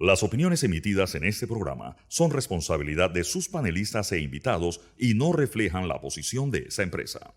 Las opiniones emitidas en este programa son responsabilidad de sus panelistas e invitados y no reflejan la posición de esa empresa.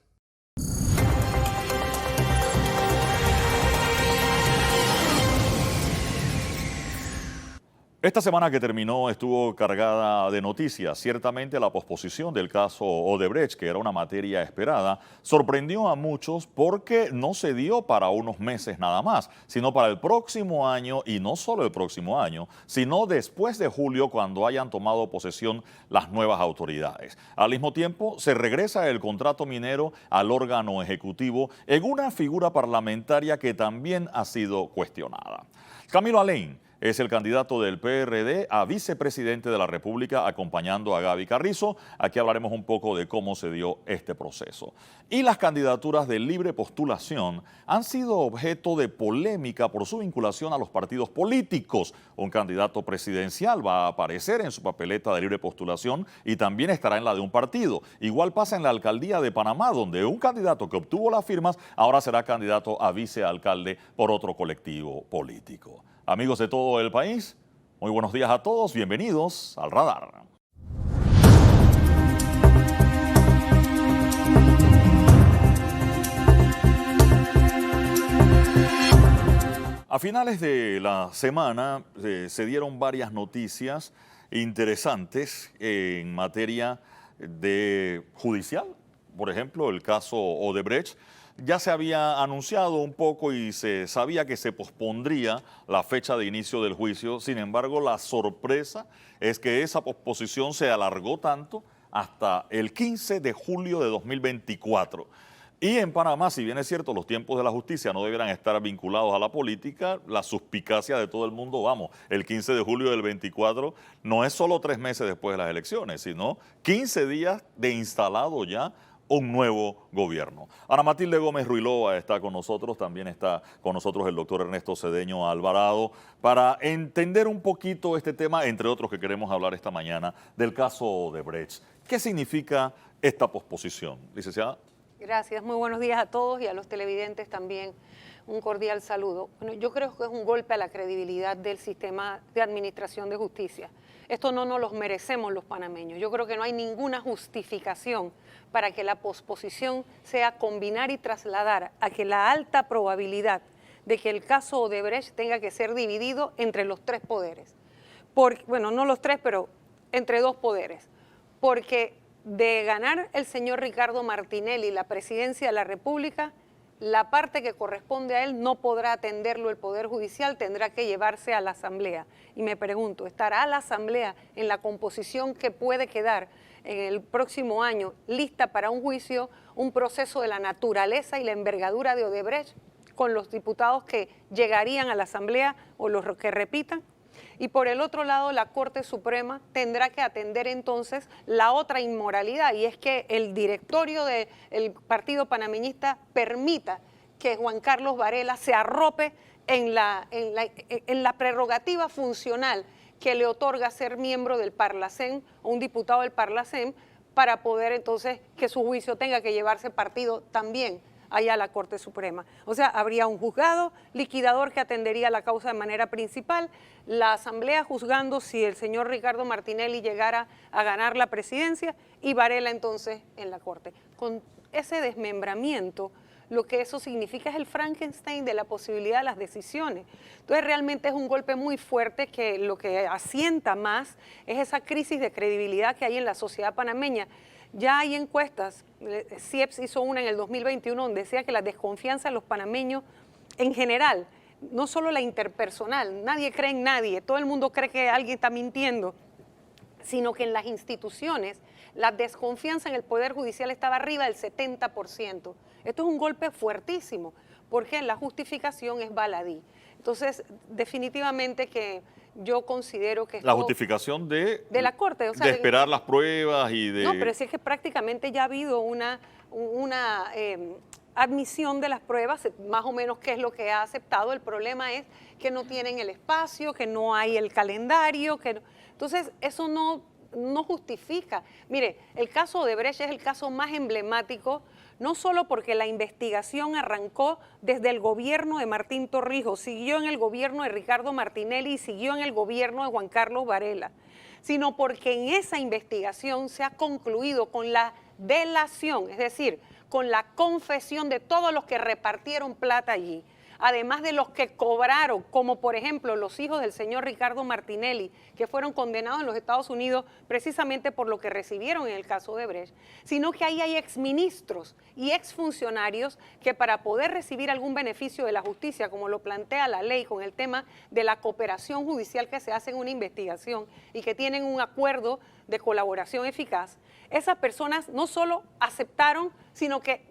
Esta semana que terminó estuvo cargada de noticias. Ciertamente la posposición del caso Odebrecht, que era una materia esperada, sorprendió a muchos porque no se dio para unos meses nada más, sino para el próximo año, y no solo el próximo año, sino después de julio, cuando hayan tomado posesión las nuevas autoridades. Al mismo tiempo, se regresa el contrato minero al órgano ejecutivo en una figura parlamentaria que también ha sido cuestionada. Camilo Alain es el candidato del PRD a vicepresidente de la República, acompañando a Gaby Carrizo. Aquí hablaremos un poco de cómo se dio este proceso. Y las candidaturas de libre postulación han sido objeto de polémica por su vinculación a los partidos políticos. Un candidato presidencial va a aparecer en su papeleta de libre postulación y también estará en la de un partido. Igual pasa en la alcaldía de Panamá, donde un candidato que obtuvo las firmas ahora será candidato a vicealcalde por otro colectivo político. Amigos de todo el país, muy buenos días a todos, bienvenidos al Radar. A finales de la semana se dieron varias noticias interesantes en materia de judicial. Por ejemplo, el caso Odebrecht. Ya se había anunciado un poco y se sabía que se pospondría la fecha de inicio del juicio. Sin embargo, la sorpresa es que esa posposición se alargó tanto hasta el 15 de julio de 2024. Y en Panamá, si bien es cierto, los tiempos de la justicia no debieran estar vinculados a la política, la suspicacia de todo el mundo, vamos, el 15 de julio del 24 no es solo 3 meses después de las elecciones, sino 15 días de instalado ya un nuevo gobierno. Ana Matilde Gómez Ruilova está con nosotros, también está con nosotros el doctor Ernesto Cedeño Alvarado, para entender un poquito este tema, entre otros que queremos hablar esta mañana, del caso Odebrecht. ¿Qué significa esta posposición, licenciada? Gracias, muy buenos días a todos y a los televidentes también. Un cordial saludo. Bueno, yo creo que es un golpe a la credibilidad del sistema de administración de justicia. Esto no nos lo merecemos los panameños. Yo creo que no hay ninguna justificación para que la posposición sea combinar y trasladar a que la alta probabilidad de que el caso Odebrecht tenga que ser dividido entre los 3 poderes. Bueno, no los 3, pero entre 2 poderes. Porque de ganar el señor Ricardo Martinelli la presidencia de la República, la parte que corresponde a él no podrá atenderlo el Poder Judicial, tendrá que llevarse a la Asamblea. Y me pregunto, ¿estará la Asamblea en la composición que puede quedar en el próximo año lista para un juicio, un proceso de la naturaleza y la envergadura de Odebrecht, con los diputados que llegarían a la Asamblea o los que repitan? Y por el otro lado, la Corte Suprema tendrá que atender entonces la otra inmoralidad, y es que el directorio del Partido Panameñista permita que Juan Carlos Varela se arrope en la prerrogativa funcional que le otorga ser miembro del Parlacén o un diputado del Parlacén, para poder entonces que su juicio tenga que llevarse partido también allá a la Corte Suprema. O sea, habría un juzgado liquidador que atendería la causa de manera principal, la Asamblea juzgando si el señor Ricardo Martinelli llegara a ganar la presidencia y Varela entonces en la Corte. Con ese desmembramiento, lo que eso significa es el Frankenstein de la posibilidad de las decisiones. Entonces realmente es un golpe muy fuerte que lo que asienta más es esa crisis de credibilidad que hay en la sociedad panameña. Ya hay encuestas, CIEPS hizo una en el 2021 donde decía que la desconfianza de los panameños en general, no solo la interpersonal, nadie cree en nadie, todo el mundo cree que alguien está mintiendo, sino que en las instituciones la desconfianza en el Poder Judicial estaba arriba del 70%. Esto es un golpe fuertísimo, porque la justificación es baladí. Entonces, definitivamente que yo considero que... La justificación de la Corte. O sea, de esperar las pruebas y de... No, pero es que prácticamente ya ha habido una admisión de las pruebas, más o menos qué es lo que ha aceptado. El problema es que no tienen el espacio, que no hay el calendario, que no. Entonces eso no no justifica. Mire, el caso Odebrecht es el caso más emblemático, no solo porque la investigación arrancó desde el gobierno de Martín Torrijos, siguió en el gobierno de Ricardo Martinelli y siguió en el gobierno de Juan Carlos Varela, sino porque en esa investigación se ha concluido con la delación, es decir, con la confesión de todos los que repartieron plata allí, además de los que cobraron, como por ejemplo los hijos del señor Ricardo Martinelli, que fueron condenados en los Estados Unidos precisamente por lo que recibieron en el caso de Brecht, sino que ahí hay exministros y exfuncionarios que para poder recibir algún beneficio de la justicia, como lo plantea la ley con el tema de la cooperación judicial que se hace en una investigación y que tienen un acuerdo de colaboración eficaz, esas personas no solo aceptaron, sino que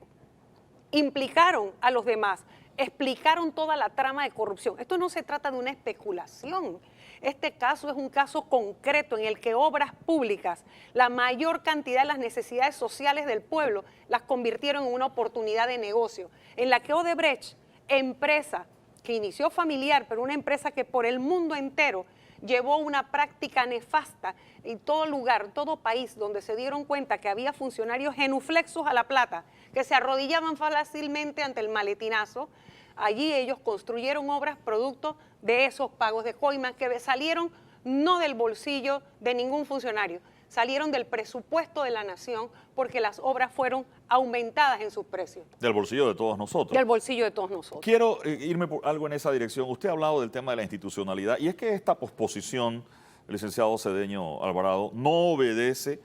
implicaron a los demás, explicaron toda la trama de corrupción. Esto no se trata de una especulación. Este caso es un caso concreto en el que obras públicas, la mayor cantidad de las necesidades sociales del pueblo, las convirtieron en una oportunidad de negocio, en la que Odebrecht, empresa que inició familiar, pero una empresa que por el mundo entero llevó una práctica nefasta en todo lugar, todo país donde se dieron cuenta que había funcionarios genuflexos a la plata, que se arrodillaban fácilmente ante el maletinazo. Allí ellos construyeron obras producto de esos pagos de coimas que salieron no del bolsillo de ningún funcionario, salieron del presupuesto de la nación porque las obras fueron aumentadas en sus precios. Del bolsillo de todos nosotros. Del bolsillo de todos nosotros. Quiero irme por algo en esa dirección. Usted ha hablado del tema de la institucionalidad y es que esta posposición, el licenciado Cedeño Alvarado, no obedece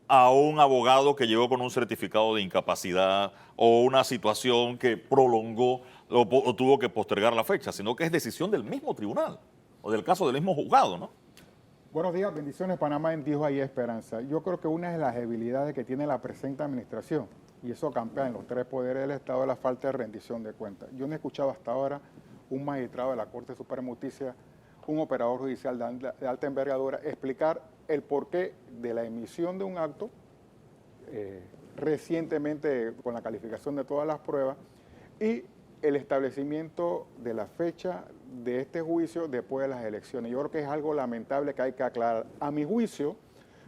a un abogado que llegó con un certificado de incapacidad o una situación que prolongó o tuvo que postergar la fecha, sino que es decisión del mismo tribunal o del caso del mismo juzgado, ¿no? Buenos días, bendiciones. Panamá, en Dios hay esperanza. Yo creo que una de las debilidades que tiene la presente administración, y eso campea en los tres poderes del Estado, es la falta de rendición de cuentas. Yo no he escuchado hasta ahora un magistrado de la Corte Suprema de Justicia, un operador judicial de alta envergadura, explicar el porqué de la emisión de un acto recientemente con la calificación de todas las pruebas y el establecimiento de la fecha de este juicio después de las elecciones. Yo creo que es algo lamentable que hay que aclarar. A mi juicio,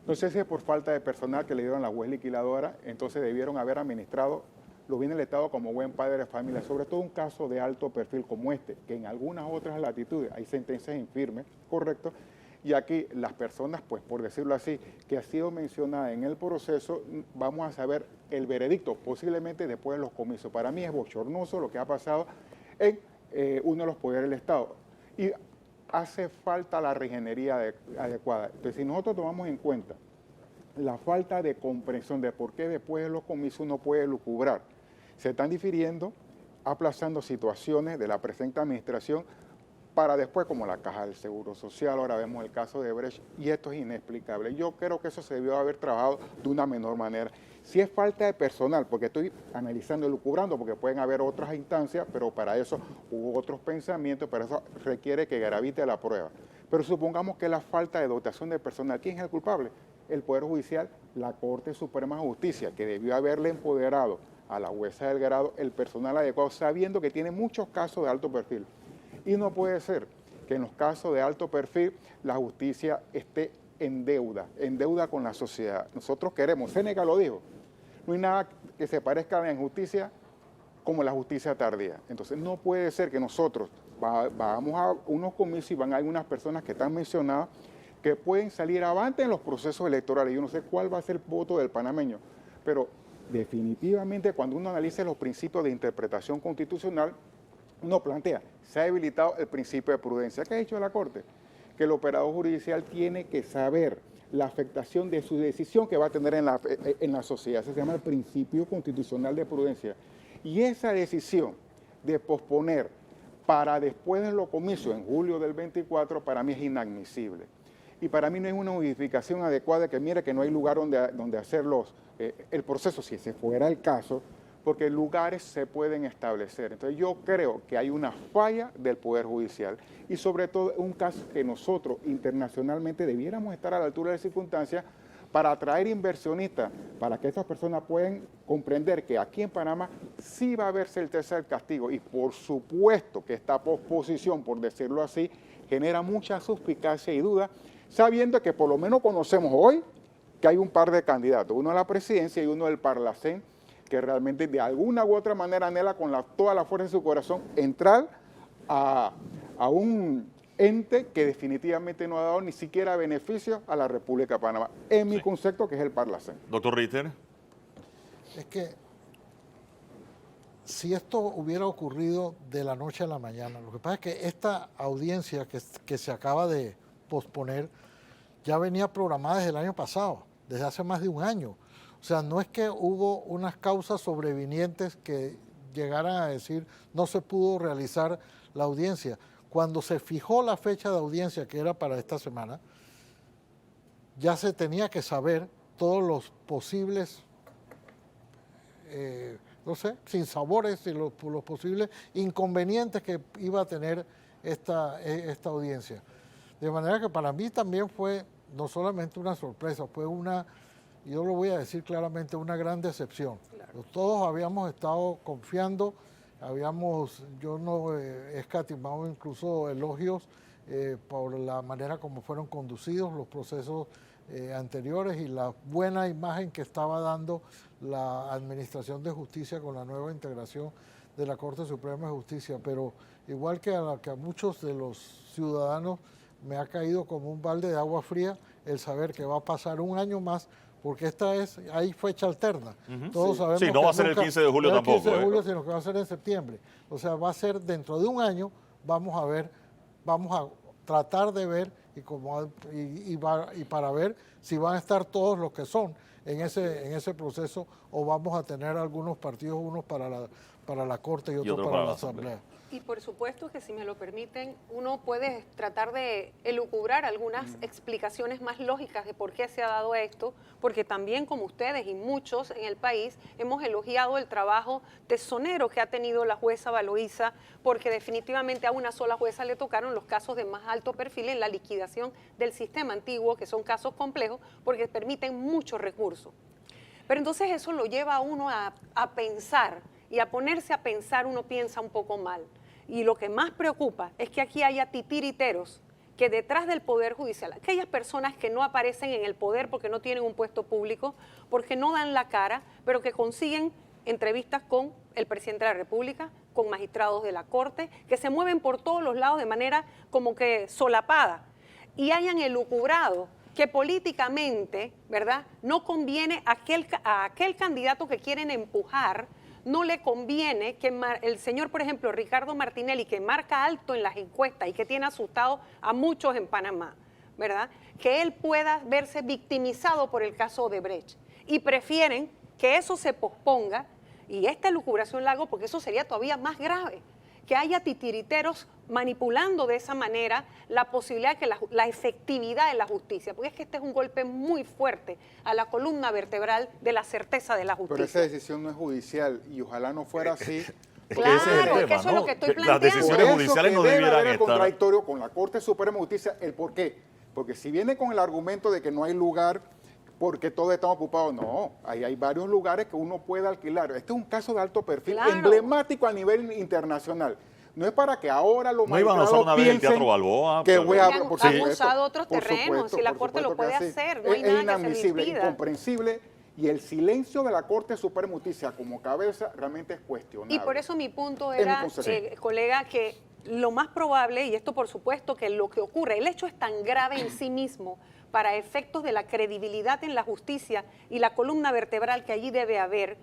no sé si es por falta de personal que le dieron a la juez liquidadora, entonces debieron haber administrado los bienes del Estado como buen padre de familia, sobre todo un caso de alto perfil como este, que en algunas otras latitudes hay sentencias infirmes, correcto, y aquí las personas, pues por decirlo así, que ha sido mencionada en el proceso, vamos a saber el veredicto, posiblemente después de los comicios. Para mí es bochornoso lo que ha pasado en uno de los poderes del Estado. Y hace falta la regenería adecuada. Entonces, si nosotros tomamos en cuenta la falta de comprensión de por qué después de los comicios uno puede lucubrar, se están difiriendo, aplazando situaciones de la presente administración para después, como la Caja del Seguro Social, ahora vemos el caso de Brecht, y esto es inexplicable. Yo creo que eso se debió haber trabajado de una menor manera. Si es falta de personal, porque estoy analizando y lucubrando, porque pueden haber otras instancias, pero para eso hubo otros pensamientos, para eso requiere que gravite la prueba. Pero supongamos que la falta de dotación de personal, ¿quién es el culpable? El Poder Judicial, la Corte Suprema de Justicia, que debió haberle empoderado a la jueza del grado el personal adecuado, sabiendo que tiene muchos casos de alto perfil. Y no puede ser que en los casos de alto perfil la justicia esté en deuda con la sociedad. Nosotros queremos, Séneca lo dijo, no hay nada que se parezca a la injusticia como la justicia tardía. Entonces no puede ser que nosotros vamos a unos comicios y van a algunas personas que están mencionadas que pueden salir avante en los procesos electorales. Yo no sé cuál va a ser el voto del panameño, pero definitivamente cuando uno analiza los principios de interpretación constitucional, uno plantea, se ha debilitado el principio de prudencia. ¿Qué ha dicho la Corte? Que el operador judicial tiene que saber la afectación de su decisión que va a tener en la sociedad. Se llama el principio constitucional de prudencia. Y esa decisión de posponer para después de los comicios, en julio del 24, para mí es inadmisible. Y para mí no es una justificación adecuada que mire que no hay lugar donde hacer el proceso, si ese fuera el caso, porque lugares se pueden establecer. Entonces yo creo que hay una falla del Poder Judicial y sobre todo un caso que nosotros internacionalmente debiéramos estar a la altura de las circunstancias para atraer inversionistas, para que esas personas puedan comprender que aquí en Panamá sí va a haber certeza del castigo y por supuesto que esta posposición, por decirlo así, genera mucha suspicacia y duda, sabiendo que por lo menos conocemos hoy que hay un par de candidatos, uno a la presidencia y uno del Parlacén, que realmente de alguna u otra manera anhela con toda la fuerza de su corazón entrar a un ente que definitivamente no ha dado ni siquiera beneficios a la República de Panamá, en mi concepto, que es el Parlacén. Doctor Ritter. Es que si esto hubiera ocurrido de la noche a la mañana, lo que pasa es que esta audiencia que se acaba de posponer ya venía programada desde el año pasado, desde hace más de un año. O sea, no es que hubo unas causas sobrevinientes que llegaran a decir no se pudo realizar la audiencia. Cuando se fijó la fecha de audiencia, que era para esta semana, ya se tenía que saber todos los posibles, no sé, sinsabores y los posibles inconvenientes que iba a tener esta audiencia. De manera que para mí también fue no solamente una sorpresa, fue una, yo lo voy a decir claramente, una gran decepción. Claro. Todos habíamos estado confiando, yo no he escatimado incluso elogios por la manera como fueron conducidos los procesos anteriores y la buena imagen que estaba dando la Administración de Justicia con la nueva integración de la Corte Suprema de Justicia, pero igual que a muchos de los ciudadanos me ha caído como un balde de agua fría el saber que va a pasar un año más, porque hay fecha alterna. Todos sabemos sí, no que va a ser el 15 de julio tampoco. El 15 de julio, sino que va a ser en septiembre. O sea, va a ser dentro de un año, vamos a tratar de ver y para ver si van a estar todos los que son en ese proceso o vamos a tener algunos partidos, unos para la Corte y otros para la Asamblea. Y por supuesto que si me lo permiten, uno puede tratar de elucubrar algunas explicaciones más lógicas de por qué se ha dado esto, porque también como ustedes y muchos en el país hemos elogiado el trabajo tesonero que ha tenido la jueza Valoíza, porque definitivamente a una sola jueza le tocaron los casos de más alto perfil en la liquidación del sistema antiguo, que son casos complejos porque permiten muchos recursos. Pero entonces eso lo lleva a uno a pensar, y a ponerse a pensar uno piensa un poco mal. Y lo que más preocupa es que aquí haya titiriteros que detrás del Poder Judicial, aquellas personas que no aparecen en el poder porque no tienen un puesto público, porque no dan la cara, pero que consiguen entrevistas con el presidente de la República, con magistrados de la Corte, que se mueven por todos los lados de manera como que solapada y hayan elucubrado que políticamente, ¿verdad?, no conviene a aquel candidato que quieren empujar. No le conviene que el señor, por ejemplo, Ricardo Martinelli, que marca alto en las encuestas y que tiene asustado a muchos en Panamá, ¿verdad?, que él pueda verse victimizado por el caso Odebrecht. Y prefieren que eso se posponga y esta elucubración la hago porque eso sería todavía más grave, que haya titiriteros manipulando de esa manera la posibilidad de que la efectividad de la justicia, porque es que este es un golpe muy fuerte a la columna vertebral de la certeza de la justicia. Pero esa decisión no es judicial y ojalá no fuera así. Claro, es que eso es lo que estoy planteando. Las decisiones judiciales no debieran haber el estar. Contradictorio con la Corte Suprema de Justicia. ¿El por qué? Porque si viene con el argumento de que no hay lugar porque todos están ocupados, no, ahí hay varios lugares que uno puede alquilar. Este es un caso de alto perfil, claro, emblemático a nivel internacional. No es para que ahora los no iban a usar una vez el Teatro Balboa. Que han usado otros terrenos, si la Corte lo puede hacer, no hay nada inadmisible, que se le impida. incomprensible, y el silencio de la Corte Suprema de Justicia como cabeza realmente es cuestionable. Y por eso mi punto era, colega, que lo más probable, y esto por supuesto que lo que ocurre, el hecho es tan grave en sí mismo para efectos de la credibilidad en la justicia y la columna vertebral que allí debe haber,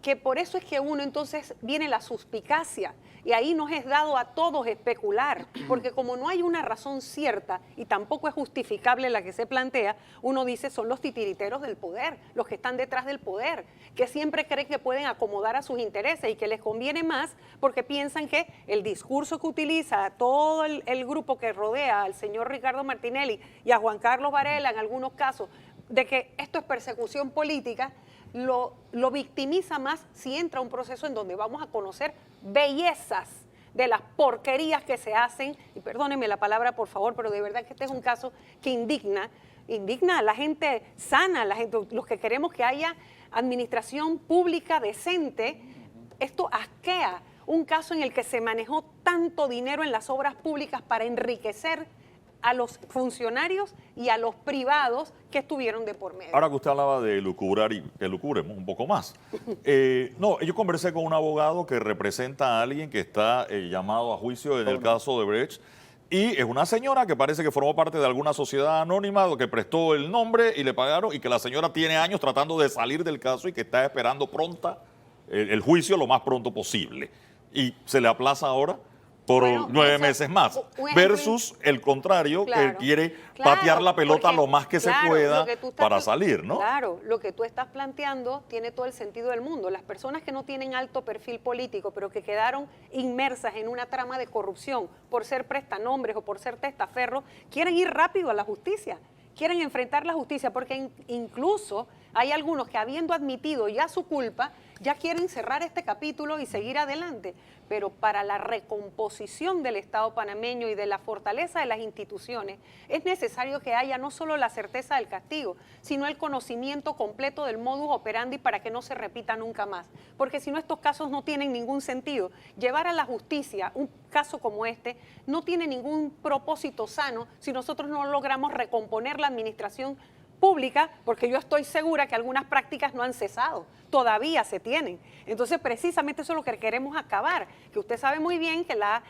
que por eso es que uno entonces viene la suspicacia y ahí nos es dado a todos especular, porque como no hay una razón cierta y tampoco es justificable la que se plantea, uno dice son los titiriteros del poder, los que están detrás del poder, que siempre creen que pueden acomodar a sus intereses y que les conviene más porque piensan que el discurso que utiliza todo el grupo que rodea al señor Ricardo Martinelli y a Juan Carlos Varela en algunos casos, de que esto es persecución política, lo victimiza más si entra a un proceso en donde vamos a conocer bellezas de las porquerías que se hacen, y perdónenme la palabra por favor, pero de verdad que este es un caso que indigna a la gente sana, los que queremos que haya administración pública decente. Esto asquea un caso en el que se manejó tanto dinero en las obras públicas para enriquecer a los funcionarios y a los privados que estuvieron de por medio. Ahora que usted hablaba de lucubrar y que lucubremos un poco más. No, yo conversé con un abogado que representa a alguien que está llamado a juicio en el caso de Brecht. Y es una señora que parece que formó parte de alguna sociedad anónima que prestó el nombre y le pagaron, y que la señora tiene años tratando de salir del caso y que está esperando pronta el juicio lo más pronto posible. Y se le aplaza ahora por Bueno, 9 meses más, versus el contrario, que quiere patear la pelota porque, lo más que se pueda para salir, ¿no? Claro, lo que tú estás planteando tiene todo el sentido del mundo. Las personas que no tienen alto perfil político, pero que quedaron inmersas en una trama de corrupción por ser prestanombres o por ser testaferros, quieren ir rápido a la justicia, quieren enfrentar la justicia, porque incluso hay algunos que, habiendo admitido ya su culpa, ya quieren cerrar este capítulo y seguir adelante. Pero para la recomposición del Estado panameño y de la fortaleza de las instituciones, es necesario que haya no solo la certeza del castigo, sino el conocimiento completo del modus operandi para que no se repita nunca más. Porque si no, estos casos no tienen ningún sentido. Llevar a la justicia un caso como este no tiene ningún propósito sano si nosotros no logramos recomponer la administración pública, porque yo estoy segura que algunas prácticas no han cesado, todavía se tienen. Entonces, precisamente eso es lo que queremos acabar, que usted sabe muy bien que la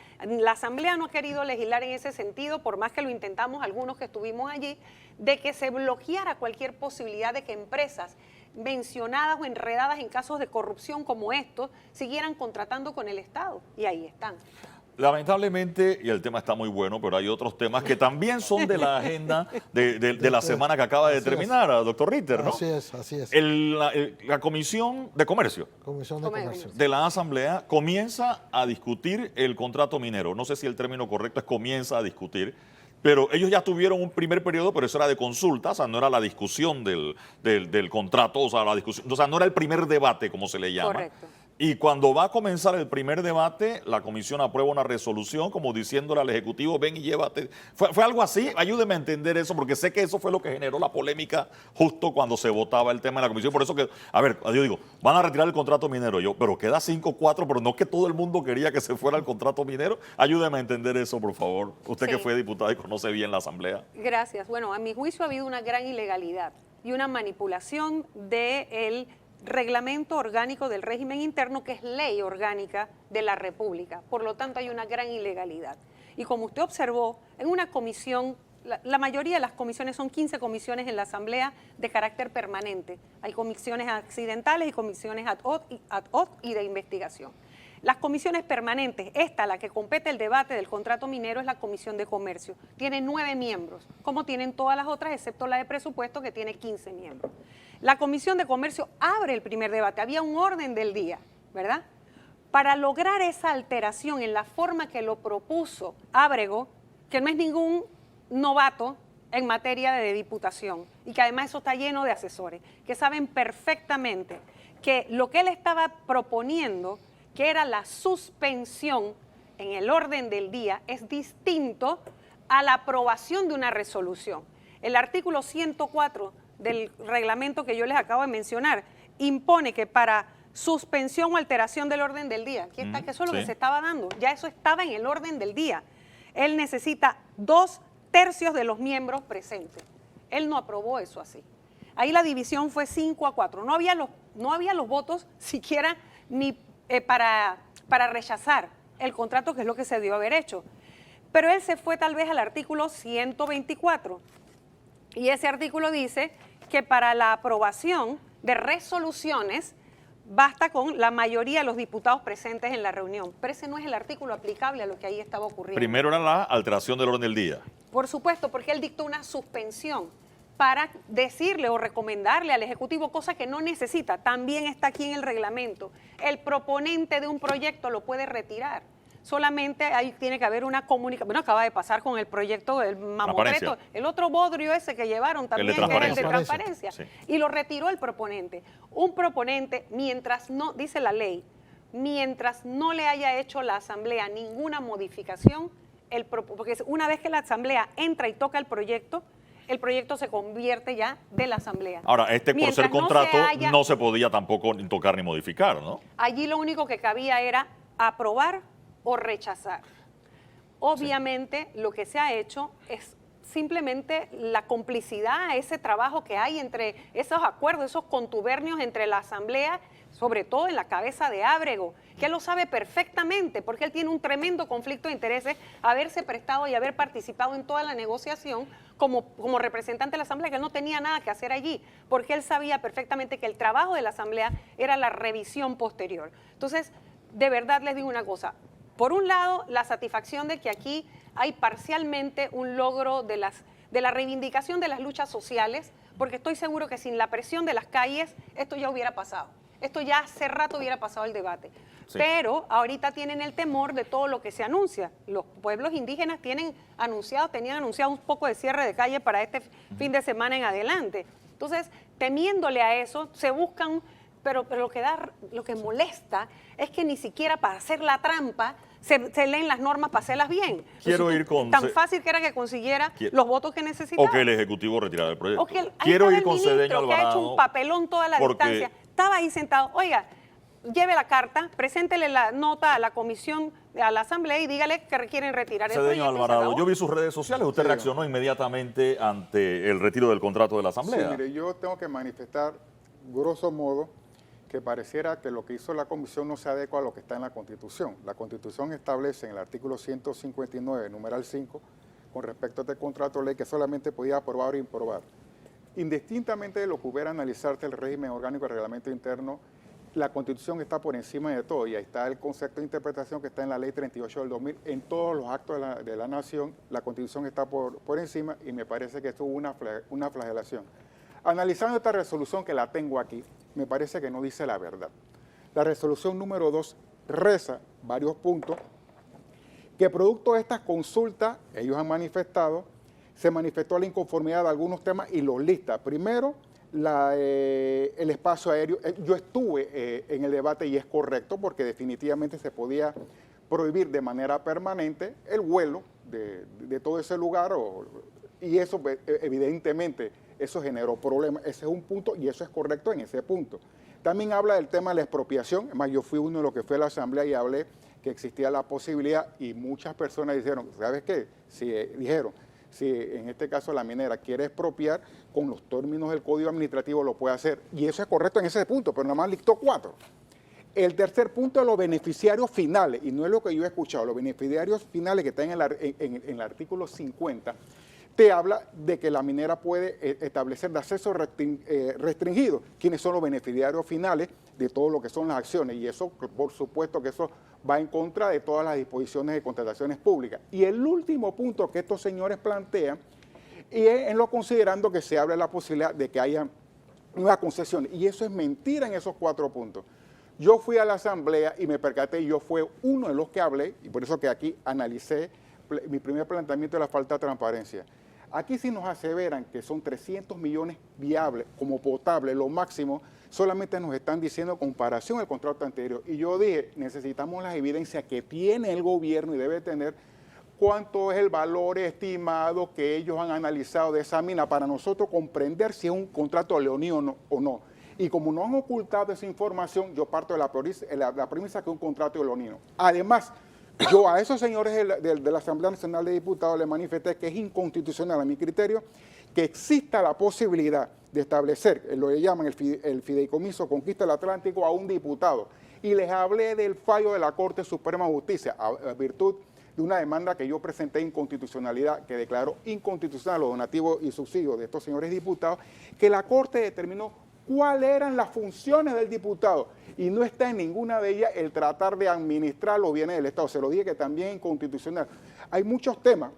Asamblea no ha querido legislar en ese sentido, por más que lo intentamos algunos que estuvimos allí, de que se bloqueara cualquier posibilidad de que empresas mencionadas o enredadas en casos de corrupción como estos siguieran contratando con el Estado, y ahí están. Lamentablemente, y el tema está muy bueno, pero hay otros temas que también son de la agenda de la semana que acaba de terminar, doctor Ritter, ¿no? Así es, así es. La Comisión de Comercio Comisión de Comercio. de la Asamblea comienza a discutir el contrato minero. No sé si el término correcto es comienza a discutir, pero ellos ya tuvieron un primer periodo, pero eso era de consulta, o sea, no era la discusión del contrato, o sea, no era el primer debate, como se le llama. Correcto. Y cuando va a comenzar el primer debate, la comisión aprueba una resolución como diciéndole al Ejecutivo, ven y llévate. ¿Fue algo así? Ayúdeme a entender eso, porque sé que eso fue lo que generó la polémica justo cuando se votaba el tema en la comisión. Por eso que, a ver, yo digo, van a retirar el contrato minero. Pero queda 5-4, pero no es que todo el mundo quería que se fuera el contrato minero. Ayúdeme a entender eso, por favor. Usted que fue diputada y conoce bien la Asamblea. Gracias. Bueno, a mi juicio ha habido una gran ilegalidad y una manipulación del reglamento orgánico del régimen interno, que es ley orgánica de la República. Por lo tanto, hay una gran ilegalidad. Y como usted observó, en una comisión, la mayoría de las comisiones, son 15 comisiones en la Asamblea de carácter permanente. Hay comisiones accidentales y comisiones ad hoc y de investigación. Las comisiones permanentes, la que compete el debate del contrato minero, es la Comisión de Comercio. Tiene 9 miembros, como tienen todas las otras, excepto la de presupuesto, que tiene 15 miembros. La Comisión de Comercio abre el primer debate. Había un orden del día, ¿verdad? Para lograr esa alteración en la forma que lo propuso Ábrego, que no es ningún novato en materia de diputación, y que además eso está lleno de asesores, que saben perfectamente que lo que él estaba proponiendo, que era la suspensión en el orden del día, es distinto a la aprobación de una resolución. El artículo 104 del reglamento que yo les acabo de mencionar impone que para suspensión o alteración del orden del día, aquí está, que eso es lo que se estaba dando, ya eso estaba en el orden del día. Él necesita 2/3 de los miembros presentes. Él no aprobó eso así. Ahí la división fue 5-4. No había los votos siquiera ni para rechazar el contrato, que es lo que se debió haber hecho. Pero él se fue tal vez al artículo 124. Y ese artículo dice que para la aprobación de resoluciones basta con la mayoría de los diputados presentes en la reunión. Pero ese no es el artículo aplicable a lo que ahí estaba ocurriendo. Primero era la alteración del orden del día. Por supuesto, porque él dictó una suspensión para decirle o recomendarle al Ejecutivo cosa que no necesita. También está aquí en el reglamento. El proponente de un proyecto lo puede retirar. Solamente ahí tiene que haber una comunicación. Bueno, acaba de pasar con el proyecto del mamotreto, el otro bodrio ese que llevaron también, que era el de transparencia. Sí. Y lo retiró el proponente. Un proponente, mientras no, dice la ley, mientras no le haya hecho la Asamblea ninguna modificación, porque una vez que la Asamblea entra y toca el proyecto se convierte ya de la Asamblea. Ahora, por ser contrato, no se podía tampoco ni tocar ni modificar, ¿no? Allí lo único que cabía era aprobar o rechazar. Obviamente, lo que se ha hecho es simplemente la complicidad, ese trabajo que hay entre esos acuerdos, esos contubernios entre la Asamblea, sobre todo en la cabeza de Ábrego, que él lo sabe perfectamente, porque él tiene un tremendo conflicto de intereses, haberse prestado y haber participado en toda la negociación como representante de la Asamblea, que él no tenía nada que hacer allí, porque él sabía perfectamente que el trabajo de la Asamblea era la revisión posterior. Entonces, de verdad les digo una cosa, por un lado, la satisfacción de que aquí hay parcialmente un logro de la reivindicación de las luchas sociales, porque estoy seguro que sin la presión de las calles esto ya hubiera pasado. Esto ya hace rato hubiera pasado el debate. Sí. Pero ahorita tienen el temor de todo lo que se anuncia. Los pueblos indígenas tenían anunciado un poco de cierre de calle para este fin de semana en adelante. Entonces, temiéndole a eso, se buscan, pero lo que molesta es que ni siquiera para hacer la trampa se leen las normas para hacerlas bien. Quiero ir con... Tan fácil que era que consiguiera los votos que necesitaba. O que el Ejecutivo retirara el proyecto. O que Quiero ir con Cedeño Alvarado. Que ha hecho un papelón toda la distancia. Estaba ahí sentado. Oiga, lleve la carta, preséntele la nota a la comisión, a la Asamblea y dígale que quieren retirar el proyecto. Cedeño Alvarado, yo vi sus redes sociales. Usted reaccionó inmediatamente ante el retiro del contrato de la Asamblea. Sí, mire, yo tengo que manifestar, grosso modo, que pareciera que lo que hizo la comisión no se adecua a lo que está en la Constitución. La Constitución establece en el artículo 159, numeral 5, con respecto a este contrato de ley, que solamente podía aprobar o improbar. Indistintamente de lo que hubiera analizarte el régimen orgánico y el reglamento interno, la Constitución está por encima de todo, y ahí está el concepto de interpretación que está en la Ley 38 del 2000. En todos los actos de la Nación, la Constitución está por encima, y me parece que esto hubo una flagelación. Analizando esta resolución, que la tengo aquí, me parece que no dice la verdad. La resolución número 2 reza varios puntos que producto de estas consultas, ellos han manifestado, se manifestó la inconformidad de algunos temas y los lista. Primero, el espacio aéreo. Yo estuve en el debate y es correcto, porque definitivamente se podía prohibir de manera permanente el vuelo de todo ese lugar, y eso evidentemente eso generó problemas. Ese es un punto y eso es correcto en ese punto. También habla del tema de la expropiación. Además, yo fui uno de los que fue a la Asamblea y hablé que existía la posibilidad, y muchas personas dijeron, ¿sabes qué? Si en este caso la minera quiere expropiar, con los términos del Código Administrativo lo puede hacer. Y eso es correcto en ese punto, pero nada más listó 4. El tercer punto es los beneficiarios finales, y no es lo que yo he escuchado. Los beneficiarios finales que están en el artículo 50, te habla de que la minera puede establecer de acceso restringido quiénes son los beneficiarios finales de todo lo que son las acciones, y eso, por supuesto que eso va en contra de todas las disposiciones de contrataciones públicas. Y el último punto que estos señores plantean, y es en lo considerando que se abre la posibilidad de que haya nuevas concesiones, y eso es mentira en esos 4 puntos. Yo fui a la Asamblea y me percaté, y yo fui uno de los que hablé, y por eso que aquí analicé mi primer planteamiento de la falta de transparencia. Aquí sí nos aseveran que son 300 millones viables como potable, lo máximo, solamente nos están diciendo comparación al contrato anterior. Y yo dije, necesitamos las evidencias que tiene el gobierno y debe tener, cuánto es el valor estimado que ellos han analizado de esa mina para nosotros comprender si es un contrato leonino o no. Y como no han ocultado esa información, yo parto de la premisa que es un contrato leonino. Además, yo a esos señores de la Asamblea Nacional de Diputados les manifesté que es inconstitucional, a mi criterio, que exista la posibilidad de establecer, lo que llaman el fideicomiso Conquista del Atlántico, a un diputado. Y les hablé del fallo de la Corte Suprema de Justicia, a virtud de una demanda que yo presenté de inconstitucionalidad, que declaró inconstitucional los donativos y subsidios de estos señores diputados, que la Corte determinó cuáles eran las funciones del diputado, y no está en ninguna de ellas el tratar de administrar los bienes del Estado. Se lo dije que también es inconstitucional. Hay muchos temas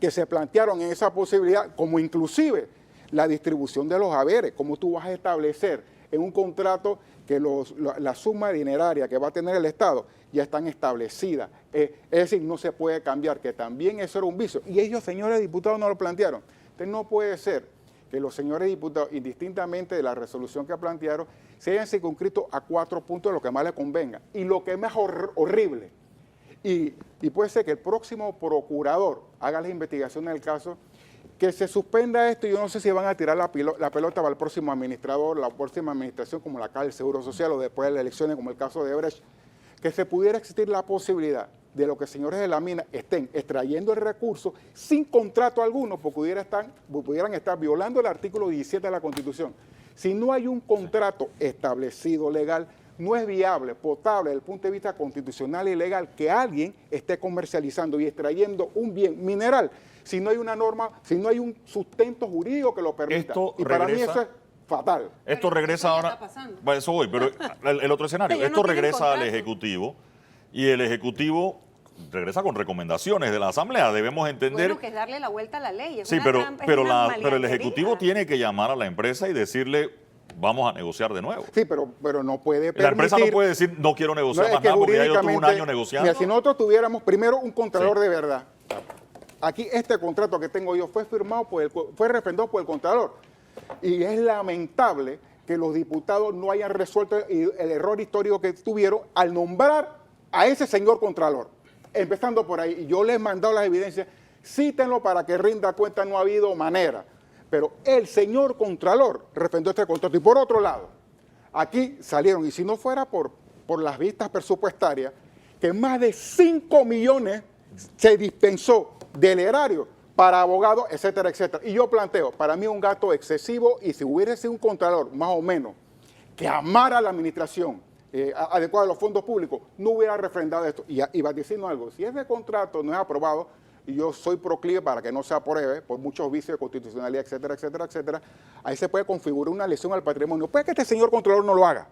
que se plantearon en esa posibilidad, como inclusive la distribución de los haberes, cómo tú vas a establecer en un contrato que la suma dineraria que va a tener el Estado ya están establecidas. Es decir, no se puede cambiar, que también eso era un vicio. Y ellos, señores diputados, no lo plantearon. Entonces no puede ser que los señores diputados, indistintamente de la resolución que plantearon, se hayan circunscrito a 4 puntos de lo que más les convenga. Y lo que es más horrible, y puede ser que el próximo procurador haga las investigaciones del caso, que se suspenda esto, y yo no sé si van a tirar la pelota para el próximo administrador, la próxima administración, como la Caja del Seguro Social, o después de las elecciones, como el caso de Brecht, que se pudiera existir la posibilidad de lo que señores de la mina estén extrayendo el recurso sin contrato alguno, porque pudieran estar violando el artículo 17 de la Constitución. Si no hay un contrato establecido legal, no es viable, potable desde el punto de vista constitucional y legal que alguien esté comercializando y extrayendo un bien mineral si no hay una norma, si no hay un sustento jurídico que lo permita. Y para mí eso es fatal. Esto regresa ahora, bueno, eso voy, pero el otro escenario, Ellos esto no tienen regresa al contrato. Ejecutivo y el Ejecutivo regresa con recomendaciones de la Asamblea. Debemos entender... Bueno, que es darle la vuelta a la ley. Es Sí, una pero trampa, es pero una el maleantería. Ejecutivo tiene que llamar a la empresa y decirle, vamos a negociar de nuevo. Sí, pero no puede permitir... La empresa no puede decir, no quiero negociar es más que nada porque ya yo tuve un jurídicamente, año negociando. mira, si nosotros tuviéramos primero un contralor Sí. de verdad, aquí este contrato que tengo yo fue firmado fue refrendado por el contralor. Y es lamentable que los diputados no hayan resuelto el error histórico que tuvieron al nombrar a ese señor contralor. Empezando por ahí, y yo les he mandado las evidencias, cítenlo para que rinda cuenta, no ha habido manera. Pero el señor contralor refrendó este contrato. Y por otro lado, aquí salieron, y si no fuera por las vistas presupuestarias, que más de 5 millones se dispensó del erario para abogados, etcétera, etcétera. Y yo planteo, para mí un gasto excesivo, y si hubiera sido un contralor más o menos que amara la administración adecuada de los fondos públicos, no hubiera refrendado esto. Y vaticino algo, si ese contrato no es aprobado, y yo soy proclive para que no se apruebe por muchos vicios de constitucionalidad, etcétera, etcétera, etcétera, ahí se puede configurar una lesión al patrimonio. Puede que este señor contralor no lo haga,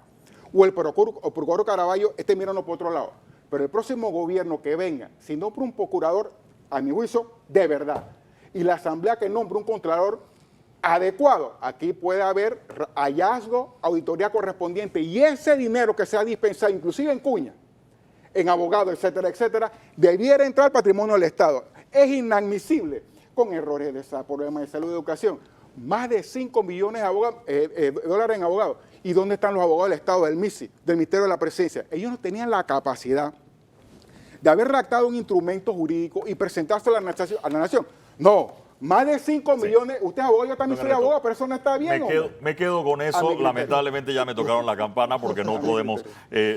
o el procurador Caraballo esté mirando por otro lado, pero el próximo gobierno que venga, si no por un procurador, a mi juicio, de verdad, y la asamblea que nombre un contralor adecuado, aquí puede haber hallazgo, auditoría correspondiente, y ese dinero que se ha dispensado, inclusive en cuña, en abogados, etcétera, etcétera, debiera entrar al patrimonio del Estado. Es inadmisible, con errores de problemas de salud y educación, más de 5 millones de dólares en abogados. ¿Y dónde están los abogados del Estado, del MISI, del Ministerio de la Presidencia? Ellos no tenían la capacidad de haber redactado un instrumento jurídico y presentárselo a la nación. No. Más de 5 millones, usted es abogado, yo también soy abogado, pero eso no está bien. Me quedo con A mi eso. criterio. Lamentablemente ya me tocaron la campana porque no podemos,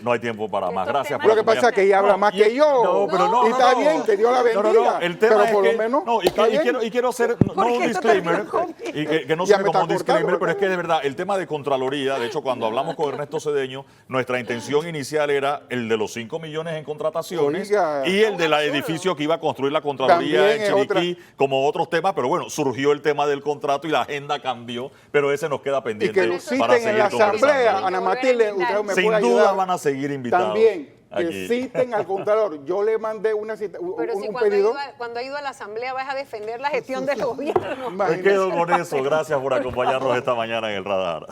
no hay tiempo para más. Estos Gracias temas- Lo que pasa es que ella habla más que yo. No, pero no, y está bien, que Dios la bendiga. El tema pero es por que, lo menos. no, y está bien. quiero hacer no Porque un esto disclaimer, termina conmigo. y que no Ya suene me como está un disclaimer, cortando, pero es que de verdad, el tema de Contraloría, de hecho, cuando hablamos con Ernesto Cedeño, nuestra intención inicial era el de los 5 millones en contrataciones Oiga. y el del edificio que iba a construir la Contraloría También en es Chiriquí, como otros temas, pero bueno, surgió el tema del contrato y la agenda cambió, pero ese nos queda Y pendiente que lo para citen en seguir la asamblea, conversando. Ana Matilde, usted me Sin puede duda ayudar. van a seguir invitados. También, que aquí. citen al contralor. Yo le mandé un Pero si pedido. cuando ha ido a la asamblea vas a defender la gestión del gobierno. Me Imagínese. quedo con eso. Gracias por acompañarnos esta mañana en el radar.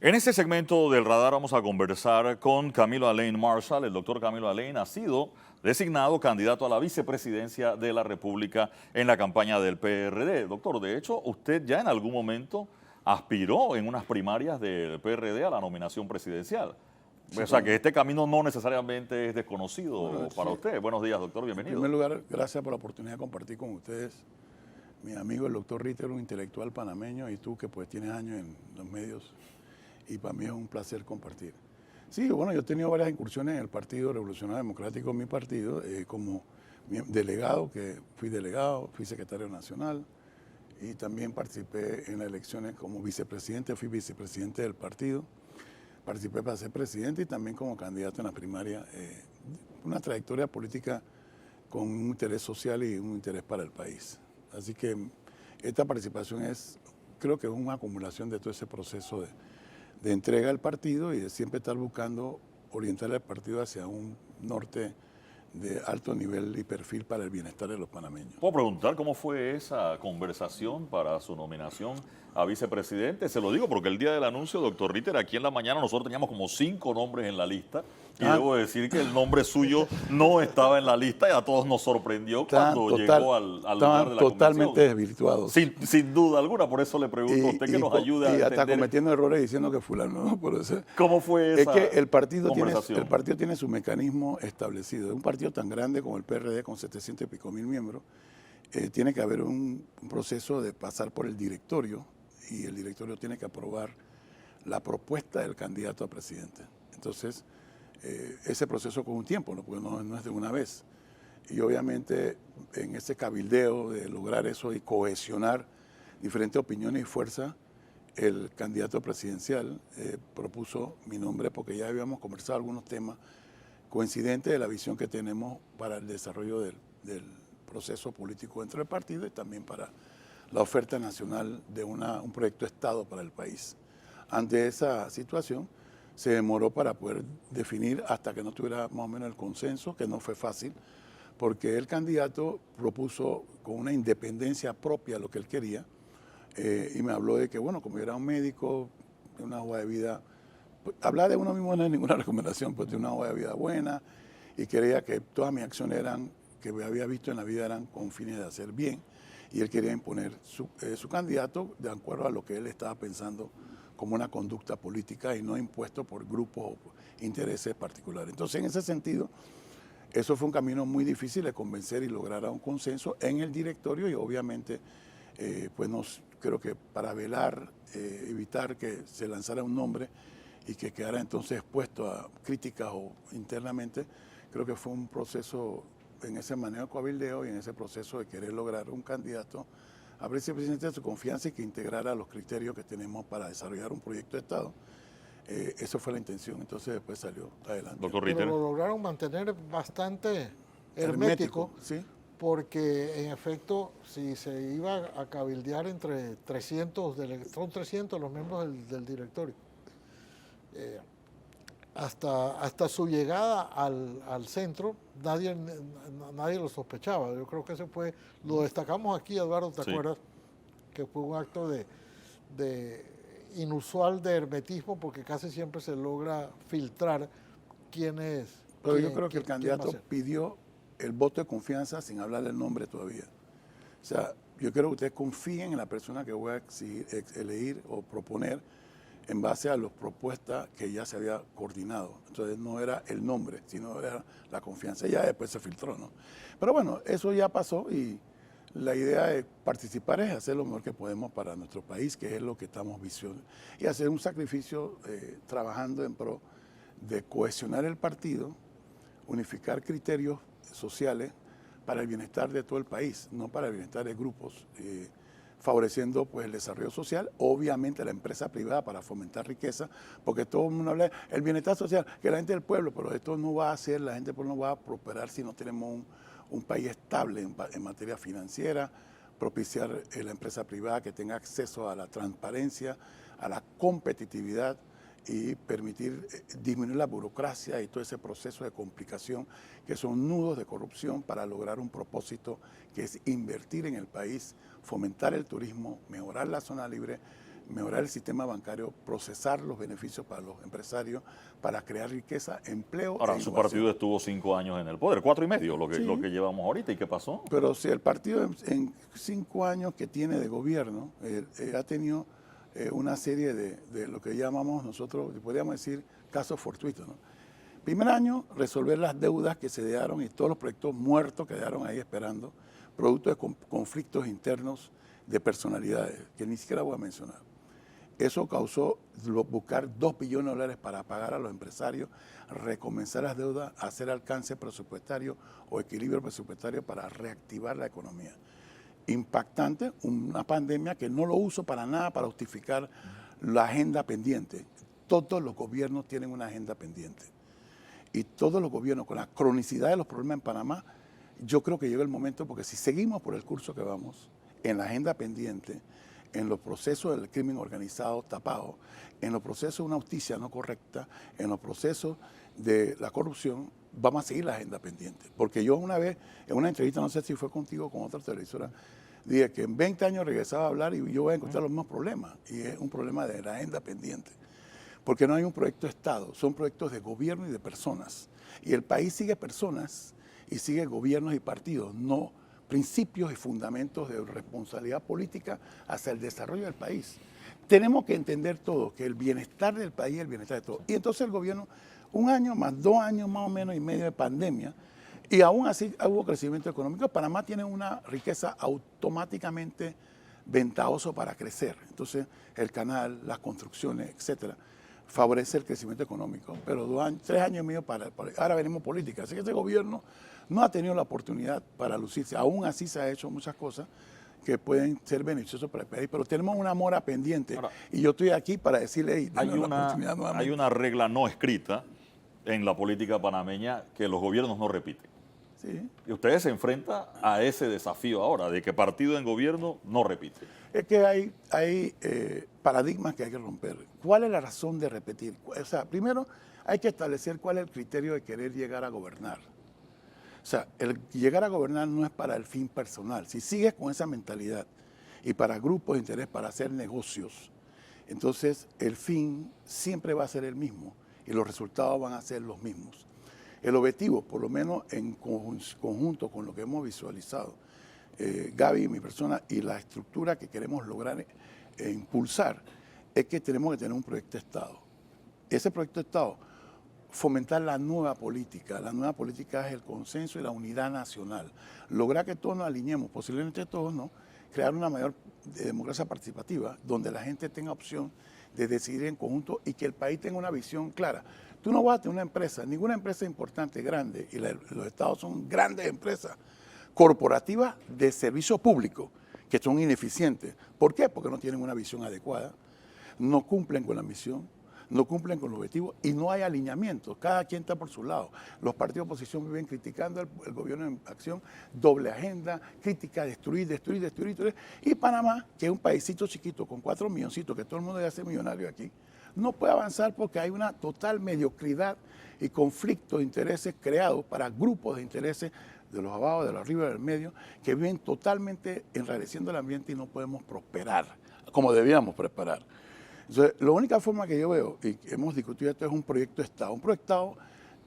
En este segmento del radar vamos a conversar con Camilo Alain Marshall. El doctor Camilo Alain ha sido designado candidato a la vicepresidencia de la República en la campaña del PRD. Doctor, de hecho, usted ya en algún momento aspiró en unas primarias del PRD a la nominación presidencial. O sea que este camino no necesariamente es desconocido para usted. Buenos días, doctor, En bienvenido. primer lugar, gracias por la oportunidad de compartir con ustedes. Mi amigo el doctor Ritter, un intelectual panameño, y tú que pues tienes años en los medios, y para mí es un placer compartir. Sí, bueno, yo he tenido varias incursiones en el Partido Revolucionario Democrático, mi partido, como delegado, que fui delegado, fui secretario nacional, y también participé en las elecciones como vicepresidente, fui vicepresidente del partido, participé para ser presidente y también como candidato en la primaria. Una trayectoria política con un interés social y un interés para el país. Así que esta participación creo que es una acumulación de todo ese proceso de entrega al partido y de siempre estar buscando orientar al partido hacia un norte de alto nivel y perfil para el bienestar de los panameños. ¿Puedo preguntar cómo fue esa conversación para su nominación a vicepresidente? Se lo digo porque el día del anuncio, doctor Ritter, aquí en la mañana nosotros teníamos como 5 nombres en la lista y debo decir que el nombre suyo no estaba en la lista y a todos nos sorprendió cuando llegó al lugar de la totalmente convención. desvirtuados. Sin duda alguna, por eso le pregunto a usted que nos ayude a y hasta entender cometiendo errores diciendo que fulano, ¿no? Por eso, cómo fue esa es que el partido conversación. tiene su mecanismo establecido. Un partido tan grande como el PRD, con 700 y pico mil miembros, tiene que haber un proceso de pasar por el directorio y el directorio tiene que aprobar la propuesta del candidato a presidente. Entonces, ese proceso con un tiempo, ¿no? Porque no es de una vez. Y obviamente en ese cabildeo de lograr eso y cohesionar diferentes opiniones y fuerzas, el candidato presidencial propuso mi nombre porque ya habíamos conversado algunos temas coincidentes de la visión que tenemos para el desarrollo del proceso político dentro del partido y también para la oferta nacional de un proyecto de Estado para el país. Ante esa situación, se demoró para poder definir hasta que no tuviera más o menos el consenso, que no fue fácil, porque el candidato propuso con una independencia propia lo que él quería y me habló de que, bueno, como yo era un médico, de una hoja de vida, pues, hablar de uno mismo no es ninguna recomendación, pues de una hoja de vida buena y quería que todas mis acciones que había visto en la vida eran con fines de hacer bien y él quería imponer su candidato de acuerdo a lo que él estaba pensando como una conducta política y no impuesto por grupos o intereses particulares. Entonces, en ese sentido, eso fue un camino muy difícil de convencer y lograr un consenso en el directorio y obviamente, pues creo que para velar, evitar que se lanzara un nombre y que quedara entonces expuesto a críticas o internamente, creo que fue un proceso en ese manejo de cabildeo y en ese proceso de querer lograr un candidato a vicepresidente de su confianza y que integrara los criterios que tenemos para desarrollar un proyecto de Estado. Eso fue la intención, entonces después salió adelante. Doctor Pero Ritter. lo lograron mantener bastante hermético, sí. porque en efecto, si se iba a cabildear entre 300, son 300 los miembros del directorio, hasta su llegada al centro, nadie lo sospechaba. Yo creo que ese fue, lo destacamos aquí, Eduardo, ¿te acuerdas? Que fue un acto de inusual de hermetismo, porque casi siempre se logra filtrar quién es. Pero yo creo que el candidato pidió el voto de confianza sin hablar del nombre todavía. O sea, yo quiero que ustedes confíen en la persona que voy a elegir o proponer en base a las propuestas que ya se había coordinado. Entonces no era el nombre, sino era la confianza. Ya después se filtró, ¿no? Pero bueno, eso ya pasó y la idea de participar es hacer lo mejor que podemos para nuestro país, que es lo que estamos visionando. Y hacer un sacrificio trabajando en pro de cohesionar el partido, unificar criterios sociales para el bienestar de todo el país, no para el bienestar de grupos, favoreciendo pues el desarrollo social, obviamente la empresa privada para fomentar riqueza, porque todo el mundo habla del bienestar social, que la gente del pueblo, pero esto no va a ser, la gente del pueblo no va a prosperar si no tenemos un país estable en materia financiera, propiciar la empresa privada que tenga acceso a la transparencia, a la competitividad y permitir disminuir la burocracia y todo ese proceso de complicación que son nudos de corrupción para lograr un propósito que es invertir en el país, fomentar el turismo, mejorar la zona libre, mejorar el sistema bancario, procesar los beneficios para los empresarios, para crear riqueza, empleo. Ahora, su partido estuvo 5 años en el poder, 4 y medio, lo que llevamos ahorita. ¿Y qué pasó? Pero si el partido en 5 años que tiene de gobierno ha tenido una serie de lo que llamamos nosotros, podríamos decir, casos fortuitos, ¿no? Primer año, resolver las deudas que se dejaron y todos los proyectos muertos que quedaron ahí esperando, producto de conflictos internos de personalidades, que ni siquiera voy a mencionar. Eso causó buscar $2 billones para pagar a los empresarios, recomenzar las deudas, hacer alcance presupuestario o equilibrio presupuestario para reactivar la economía. Impactante, una pandemia que no lo uso para nada para justificar la agenda pendiente. Todos los gobiernos tienen una agenda pendiente. Y todos los gobiernos, con la cronicidad de los problemas en Panamá, yo creo que llega el momento, porque si seguimos por el curso que vamos, en la agenda pendiente, en los procesos del crimen organizado tapado, en los procesos de una justicia no correcta, en los procesos de la corrupción, vamos a seguir la agenda pendiente. Porque yo una vez, en una entrevista, no sé si fue contigo o con otra televisora, dije que en 20 años regresaba a hablar y yo voy a encontrar los mismos problemas. Y es un problema de la agenda pendiente. Porque no hay un proyecto de Estado, son proyectos de gobierno y de personas. Y el país sigue personas y sigue gobiernos y partidos, no principios y fundamentos de responsabilidad política hacia el desarrollo del país. Tenemos que entender todo, que el bienestar del país es el bienestar de todos. Y entonces el gobierno, 1 año más 2 años más o menos y medio de pandemia, y aún así hubo crecimiento económico. Panamá tiene una riqueza automáticamente ventajosa para crecer. Entonces el canal, las construcciones, etcétera, favorece el crecimiento económico. Pero 3 años y medio ahora venimos política. Así que este gobierno no ha tenido la oportunidad para lucirse. Aún así se ha hecho muchas cosas que pueden ser beneficiosas para el país, pero tenemos una mora pendiente. Ahora, y yo estoy aquí para decirle, hey, hay una regla no escrita en la política panameña que los gobiernos no repiten. Sí. Y ustedes se enfrentan a ese desafío ahora, de que partido en gobierno no repite. Es que hay paradigmas que hay que romper. ¿Cuál es la razón de repetir? O sea, primero hay que establecer cuál es el criterio de querer llegar a gobernar. O sea, el llegar a gobernar no es para el fin personal. Si sigues con esa mentalidad y para grupos de interés, para hacer negocios, entonces el fin siempre va a ser el mismo y los resultados van a ser los mismos. El objetivo, por lo menos en conjunto con lo que hemos visualizado, Gaby, mi persona, y la estructura que queremos lograr impulsar, es que tenemos que tener un proyecto de Estado. Ese proyecto de Estado, fomentar la nueva política. La nueva política es el consenso y la unidad nacional. Lograr que todos nos alineemos, posiblemente todos, ¿no? Crear una mayor democracia participativa, donde la gente tenga opción de decidir en conjunto y que el país tenga una visión clara. Tú no vas a tener una empresa, ninguna empresa importante, grande, y los estados son grandes empresas corporativas de servicio público, que son ineficientes. ¿Por qué? Porque no tienen una visión adecuada, no cumplen con la misión, no cumplen con los objetivos y no hay alineamiento. Cada quien está por su lado. Los partidos de oposición viven criticando al gobierno en acción, doble agenda, crítica, destruir. Y Panamá, que es un paísito chiquito con 4 milloncitos, que todo el mundo ya hace millonario aquí, no puede avanzar porque hay una total mediocridad y conflicto de intereses creados para grupos de intereses de los abajo, de los arriba, del medio, que viven totalmente enrareciendo el ambiente y no podemos prosperar como debíamos prosperar. Entonces, la única forma que yo veo, y hemos discutido esto, es un proyecto de Estado. Un proyecto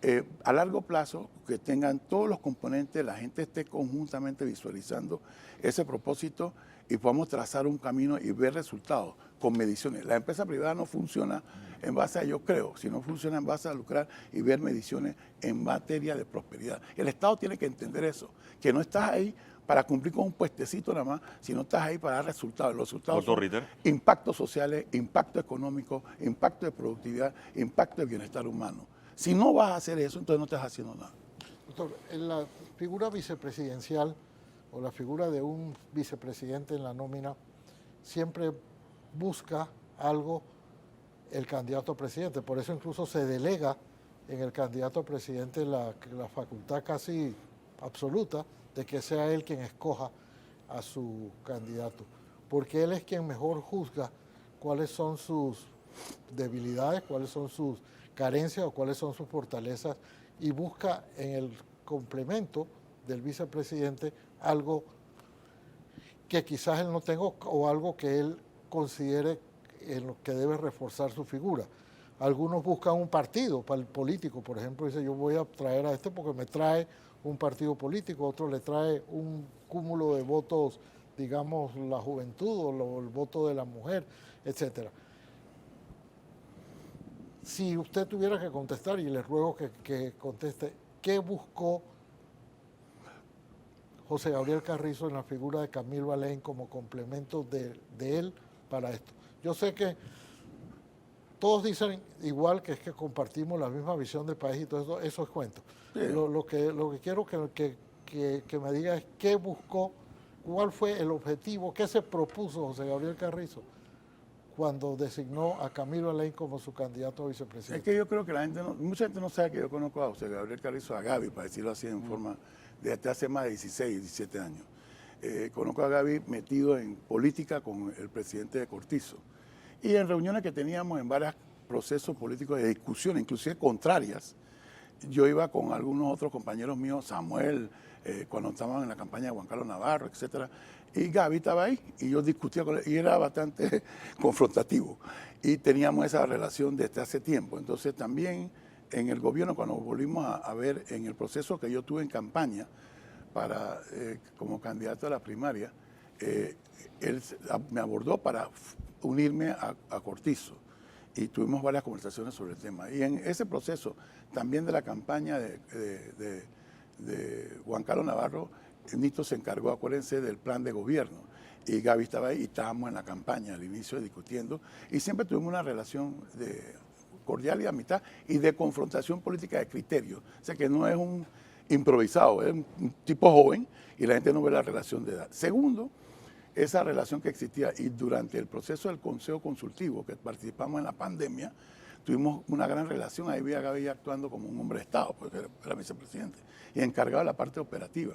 de Estado a largo plazo, que tengan todos los componentes, la gente esté conjuntamente visualizando ese propósito y podamos trazar un camino y ver resultados con mediciones. La empresa privada no funciona en base a yo creo, sino funciona en base a lucrar y ver mediciones en materia de prosperidad. El Estado tiene que entender eso, que no estás ahí para cumplir con un puestecito nada más, sino estás ahí para dar resultados. Los resultados son impactos sociales, impacto económico, impacto de productividad, impacto de bienestar humano. Si no vas a hacer eso, entonces no estás haciendo nada. Doctor, en la figura vicepresidencial o la figura de un vicepresidente en la nómina siempre busca algo el candidato a presidente. Por eso incluso se delega en el candidato a presidente la facultad casi absoluta de que sea él quien escoja a su candidato, porque él es quien mejor juzga cuáles son sus debilidades, cuáles son sus carencias o cuáles son sus fortalezas y busca en el complemento del vicepresidente algo que quizás él no tenga o algo que él considere en lo que debe reforzar su figura. Algunos buscan un partido político, por ejemplo, dice yo voy a traer a este porque me trae un partido político, otro le trae un cúmulo de votos, digamos, la juventud o el voto de la mujer, etcétera. Si usted tuviera que contestar, y le ruego que conteste, ¿qué buscó José Gabriel Carrizo en la figura de Camilo Alain como complemento de él para esto? Yo sé que todos dicen igual, que es que compartimos la misma visión del país y todo eso es cuento. Sí. Lo que quiero que me diga es qué buscó, cuál fue el objetivo, qué se propuso José Gabriel Carrizo cuando designó a Camilo Alain como su candidato a vicepresidente. Es que yo creo que mucha gente no sabe que yo conozco a José Gabriel Carrizo, a Gaby, para decirlo así en forma, desde hace más de 16, 17 años. Conozco a Gaby metido en política con el presidente de Cortizo. Y en reuniones que teníamos en varios procesos políticos de discusión, inclusive contrarias, yo iba con algunos otros compañeros míos, Samuel, cuando estaban en la campaña de Juan Carlos Navarro, etcétera, y Gaby estaba ahí, y yo discutía con él, y era bastante confrontativo, y teníamos esa relación desde hace tiempo. Entonces también en el gobierno, cuando volvimos a ver en el proceso que yo tuve en campaña para, como candidato a la primaria, él me abordó para unirme a Cortizo, y tuvimos varias conversaciones sobre el tema. Y en ese proceso también de la campaña de Juan Carlos Navarro, Nito se encargó, acuérdense, del plan de gobierno, y Gaby estaba ahí y estábamos en la campaña al inicio discutiendo, y siempre tuvimos una relación cordial y de amistad y de confrontación política de criterio. O sea que no es un improvisado, es un tipo joven y la gente no ve la relación de edad. Segundo, esa relación que existía, y durante el proceso del Consejo Consultivo, que participamos en la pandemia, tuvimos una gran relación. Ahí veía a Gaby actuando como un hombre de Estado, porque era vicepresidente, y encargado de la parte operativa.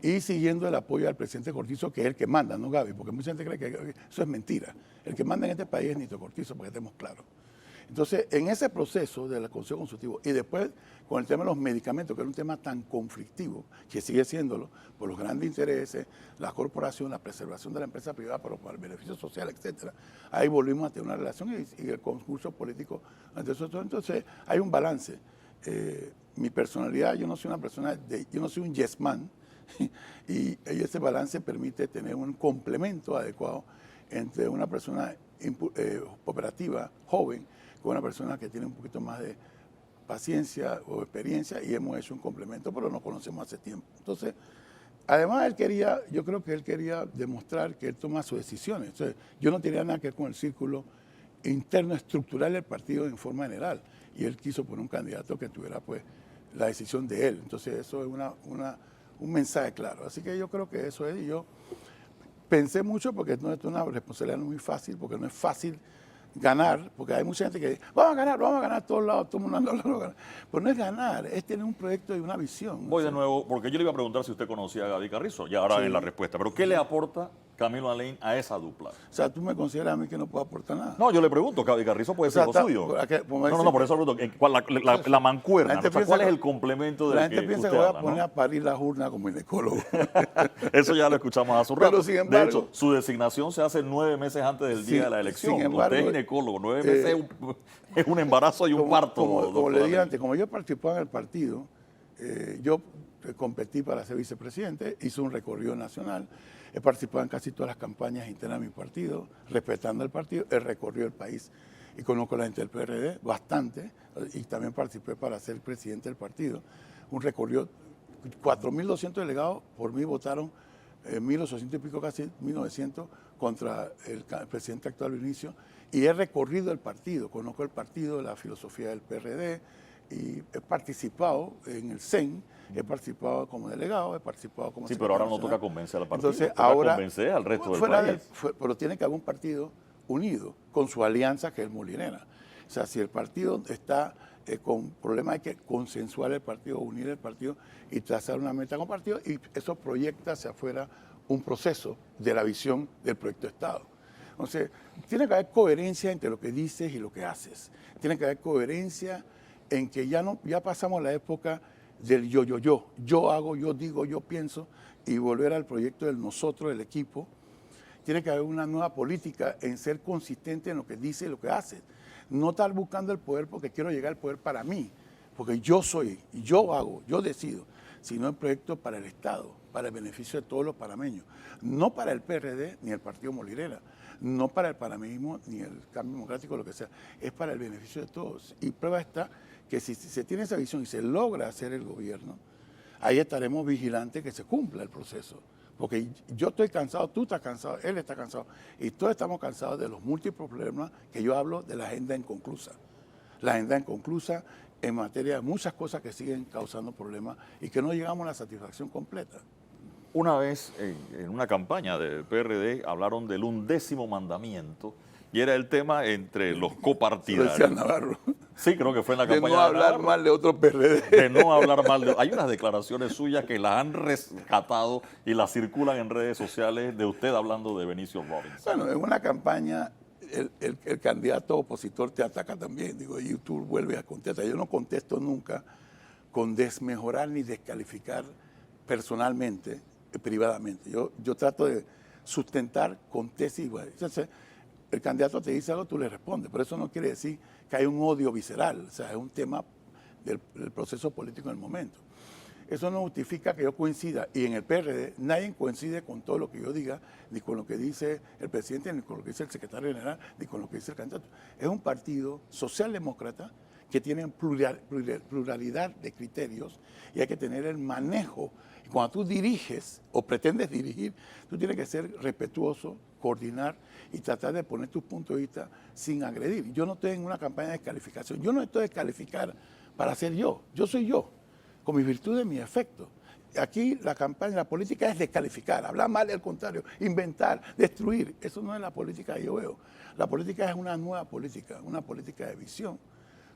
Y siguiendo el apoyo al presidente Cortizo, que es el que manda, no Gaby, porque mucha gente cree que eso es mentira. El que manda en este país es Nito Cortizo, para que estemos claros. Entonces, en ese proceso del Consejo Consultivo, y después con el tema de los medicamentos, que era un tema tan conflictivo, que sigue siéndolo, por los grandes intereses, la corporación, la preservación de la empresa privada, pero para el beneficio social, etcétera, ahí volvimos a tener una relación y el concurso político ante eso. Entonces, hay un balance. Mi personalidad, yo no soy una persona, yo no soy un yes man, y ese balance permite tener un complemento adecuado entre una persona operativa, joven, con una persona que tiene un poquito más de paciencia o experiencia, y hemos hecho un complemento, pero nos conocemos hace tiempo. Entonces, además yo creo que él quería demostrar que él toma sus decisiones. Entonces, yo no tenía nada que ver con el círculo interno estructural del partido en forma general, y él quiso poner un candidato que tuviera pues la decisión de él. Entonces, eso es un mensaje claro. Así que yo creo que eso es, y yo pensé mucho, porque no es una responsabilidad muy fácil, porque no es fácil ganar, porque hay mucha gente que dice, vamos a ganar a todos lados, todo el mundo anda a ganar. Pero no es ganar, es tener un proyecto y una visión. Voy de nuevo, porque yo le iba a preguntar si usted conocía a Gaby Carrizo, y ahora en la respuesta, pero ¿qué le aporta Camilo Alain a esa dupla? O sea, tú me consideras a mí que no puedo aportar nada. No, yo le pregunto, Gaby Carrizo puede ser lo suyo. No, por eso pregunto, la mancuerna, ¿cuál es el complemento de la gente piensa que voy a poner a parir la urna como ginecólogo. Eso ya lo escuchamos hace un rato. Pero, sin embargo, de hecho, su designación se hace 9 meses antes del día de la elección. Sin embargo, usted es ginecólogo, 9 meses es un embarazo y un parto. Como le dije antes, como yo participaba en el partido, yo competí para ser vicepresidente, hice un recorrido nacional, he participado en casi todas las campañas internas de mi partido, respetando el partido, he recorrido el país y conozco a la gente del PRD bastante, y también participé para ser presidente del partido. Un recorrido, 4.200 delegados, por mí votaron 1.800 y pico, casi 1.900, contra el presidente actual Vinicio, y he recorrido el partido, conozco el partido, la filosofía del PRD, y he participado en el CEN, he participado como delegado, he participado como secretario. Sí, pero ahora no toca convencer al partido, entonces, toca ahora convencer al resto del país. Pero tiene que haber un partido unido, con su alianza, que es Molinera. O sea, si el partido está con problemas, hay que consensuar el partido, unir el partido y trazar una meta con el partido, y eso proyecta hacia afuera un proceso de la visión del proyecto de Estado. Entonces, tiene que haber coherencia entre lo que dices y lo que haces. Tiene que haber coherencia en que ya pasamos la época del yo hago, yo digo, yo pienso, y volver al proyecto del nosotros, el equipo. Tiene que haber una nueva política en ser consistente en lo que dice y lo que hace. No estar buscando el poder porque quiero llegar al poder para mí, porque yo soy, yo hago, yo decido, sino el proyecto para el Estado, para el beneficio de todos los panameños. No para el PRD ni el Partido Molinera, no para el panameñismo ni el Cambio Democrático, lo que sea, es para el beneficio de todos. Y prueba está que si se tiene esa visión y se logra hacer el gobierno, ahí estaremos vigilantes que se cumpla el proceso. Porque yo estoy cansado, tú estás cansado, él está cansado, y todos estamos cansados de los múltiples problemas que yo hablo de la agenda inconclusa. La agenda inconclusa en materia de muchas cosas que siguen causando problemas y que no llegamos a la satisfacción completa. Una vez en una campaña del PRD hablaron del 11º mandamiento, y era el tema entre los copartidarios. Lo decía Navarro. Sí, creo que fue en la campaña de no hablar mal de otro PRD. De no hablar mal de... Hay unas declaraciones suyas que las han rescatado y las circulan en redes sociales de usted hablando de Benicio Robinson. Bueno, en una campaña el candidato opositor te ataca también. Digo, y tú vuelves a contestar. Yo no contesto nunca con desmejorar ni descalificar personalmente, privadamente. Yo trato de sustentar con tesis. Entonces, el candidato te dice algo, tú le respondes, pero eso no quiere decir que hay un odio visceral, o sea, es un tema del proceso político en el momento. Eso no justifica que yo coincida, y en el PRD nadie coincide con todo lo que yo diga, ni con lo que dice el presidente, ni con lo que dice el secretario general, ni con lo que dice el candidato. Es un partido socialdemócrata que tiene pluralidad de criterios y hay que tener el manejo. Y cuando tú diriges o pretendes dirigir, tú tienes que ser respetuoso, coordinar y tratar de poner tus puntos de vista sin agredir. Yo no estoy en una campaña de descalificación. Yo no estoy descalificar para ser yo. Yo soy yo, con mis virtudes y mis efectos. Aquí la campaña, la política es descalificar, hablar mal y al contrario, inventar, destruir. Eso no es la política que yo veo. La política es una nueva política, una política de visión.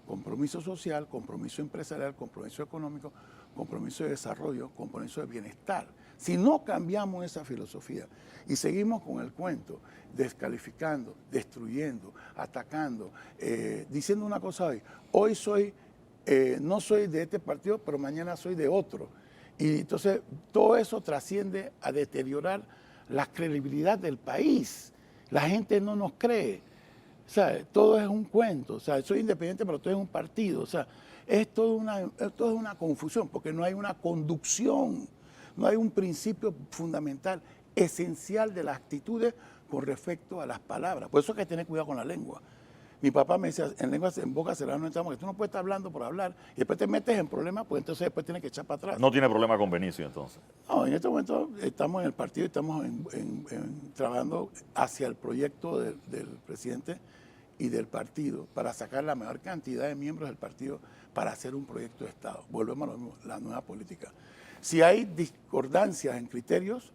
Compromiso social, compromiso empresarial, compromiso económico, compromiso de desarrollo, compromiso de bienestar. Si no cambiamos esa filosofía y seguimos con el cuento, descalificando, destruyendo, atacando, diciendo una cosa hoy soy, no soy de este partido, pero mañana soy de otro. Y entonces todo eso trasciende a deteriorar la credibilidad del país. La gente no nos cree. O sea, todo es un cuento. O sea, soy independiente, pero todo es un partido. O sea, es toda una confusión, porque no hay una conducción, no hay un principio fundamental, esencial de las actitudes con respecto a las palabras. Por eso hay que tener cuidado con la lengua. Mi papá me decía, en boca cerrada no entramos, que tú no puedes estar hablando por hablar, y después te metes en problemas, pues entonces después tienes que echar para atrás. No tiene problema con Benicio, entonces. No, en este momento estamos en el partido y estamos trabajando hacia el proyecto del presidente y del partido para sacar la mayor cantidad de miembros del partido para hacer un proyecto de Estado. Volvemos a lo mismo, la nueva política. Si hay discordancias en criterios,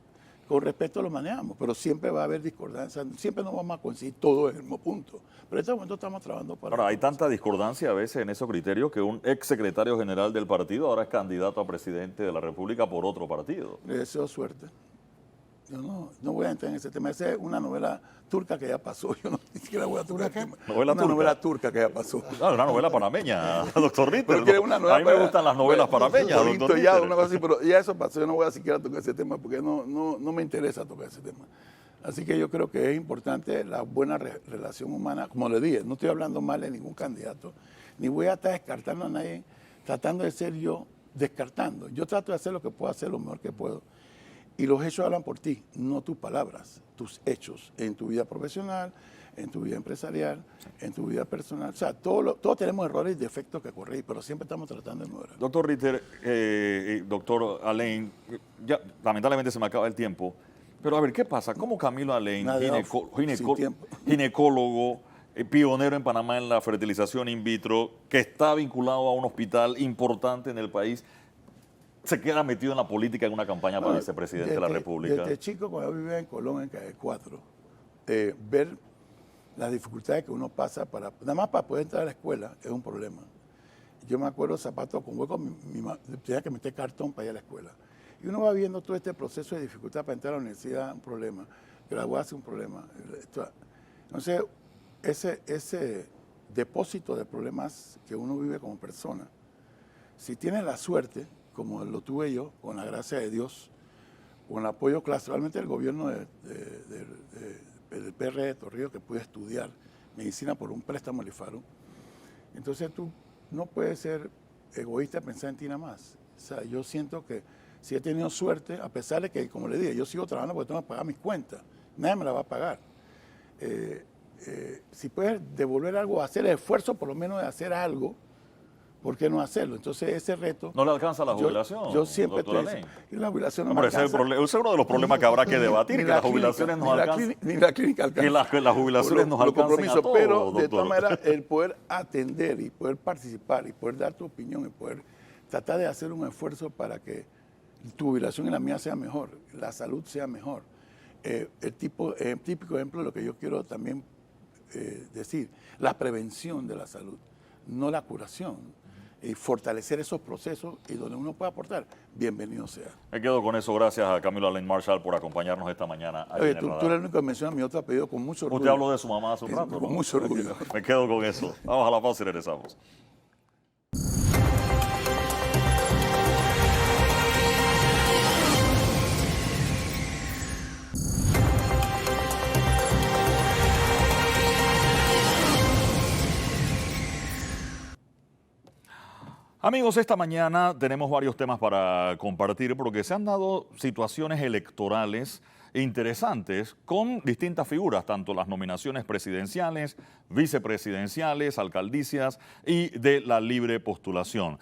con respeto lo manejamos, pero siempre va a haber discordancias, siempre no vamos a coincidir todo en el mismo punto. Pero en este momento estamos trabajando para... Ahora, hay tanta discordancia a veces en esos criterios que un ex secretario general del partido ahora es candidato a presidente de la República por otro partido. Le deseo suerte. Yo no voy a entrar en ese tema. Esa es una novela turca que ya pasó. Yo ni siquiera voy a tocar el tema. ¿Novela turca? Novela turca que ya pasó. No, una novela panameña, doctor Ritter. Pero una a mí me gustan las novelas panameñas, doctor ya, Ritter. una cosa así, pero ya eso pasó. Yo no voy a siquiera tocar ese tema porque no me interesa tocar ese tema. Así que yo creo que es importante la buena relación humana. Como le dije, no estoy hablando mal de ningún candidato, ni voy a estar descartando a nadie, tratando de ser yo, descartando. Yo trato de hacer lo que puedo hacer lo mejor que puedo. Y los hechos hablan por ti, no tus palabras, tus hechos en tu vida profesional, en tu vida empresarial, en tu vida personal. O sea, todos tenemos errores y defectos que corregir, pero siempre estamos tratando de mejorar. Doctor Ritter, doctor Alain, ya lamentablemente se me acaba el tiempo, pero a ver, ¿qué pasa? ¿Cómo Camilo Alain, ginecólogo, pionero en Panamá en la fertilización in vitro, que está vinculado a un hospital importante en el país, se queda metido en la política en una campaña para vicepresidente de la República? Desde chico, cuando yo vivía en Colón, en Calle 4, ver las dificultades que uno pasa nada más para poder entrar a la escuela es un problema. Yo me acuerdo zapatos con huecos, tenía que meter cartón para ir a la escuela. Y uno va viendo todo este proceso de dificultad para entrar a la universidad, un problema, graduarse, un problema. Entonces, ese depósito de problemas que uno vive como persona, si tiene la suerte, como lo tuve yo, con la gracia de Dios, con el apoyo claramente del gobierno del PRD de Torrijos, que pude estudiar medicina por un préstamo Lifaro. Entonces tú no puedes ser egoísta y pensar en ti nada más. O sea, yo siento que si he tenido suerte, a pesar de que, como le dije, yo sigo trabajando porque tengo que pagar mis cuentas, nadie me la va a pagar. Si puedes devolver algo, hacer el esfuerzo por lo menos de hacer algo, ¿por qué no hacerlo? Entonces ese reto... ¿No le alcanza la jubilación? Yo siempre te digo, y la jubilación no me alcanza. Ese es uno de los problemas que habrá que debatir, que las jubilaciones nos alcanzan. Ni la clínica alcanza. Que las jubilaciones nos alcancen a todos, pero doctor. De todas maneras, el poder atender y poder participar y poder dar tu opinión y poder tratar de hacer un esfuerzo para que tu jubilación y la mía sea mejor, la salud sea mejor. El típico ejemplo de lo que yo quiero también decir, la prevención de la salud, no la curación. Y fortalecer esos procesos y donde uno puede aportar, bienvenido sea. Me quedo con eso. Gracias a Camilo Alain Marshall por acompañarnos esta mañana. Oye, tú eres el único que menciona mi otro apellido con mucho orgullo. Usted habló de su mamá hace un rato, ¿no? Con mucho orgullo. Me quedo con eso. Vamos a la pausa y regresamos. Amigos, esta mañana tenemos varios temas para compartir porque se han dado situaciones electorales interesantes con distintas figuras, tanto las nominaciones presidenciales, vicepresidenciales, alcaldicias y de la libre postulación.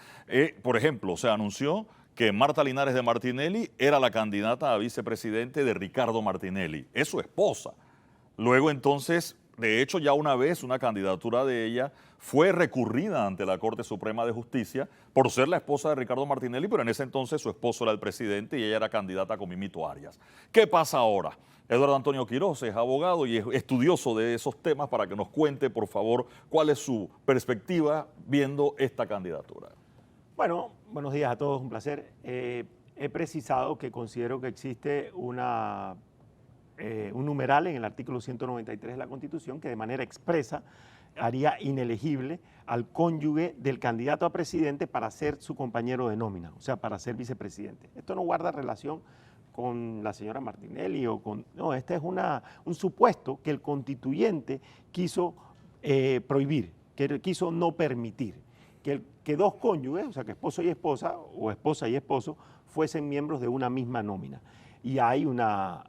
Por ejemplo, se anunció que Marta Linares de Martinelli era la candidata a vicepresidente de Ricardo Martinelli, es su esposa. Luego entonces, de hecho ya una vez una candidatura de ella fue recurrida ante la Corte Suprema de Justicia por ser la esposa de Ricardo Martinelli, pero en ese entonces su esposo era el presidente y ella era candidata con Mimito Arias. ¿Qué pasa ahora? Eduardo Antonio Quiroz es abogado y es estudioso de esos temas para que nos cuente, por favor, cuál es su perspectiva viendo esta candidatura. Bueno, buenos días a todos, un placer. He precisado que considero que existe un numeral en el artículo 193 de la Constitución que de manera expresa haría inelegible al cónyuge del candidato a presidente para ser su compañero de nómina, o sea, para ser vicepresidente. Esto no guarda relación con la señora Martinelli o con... No, este es un supuesto que el constituyente quiso prohibir, que quiso no permitir. Que dos cónyuges, o sea, que esposo y esposa, o esposa y esposo, fuesen miembros de una misma nómina. Y hay una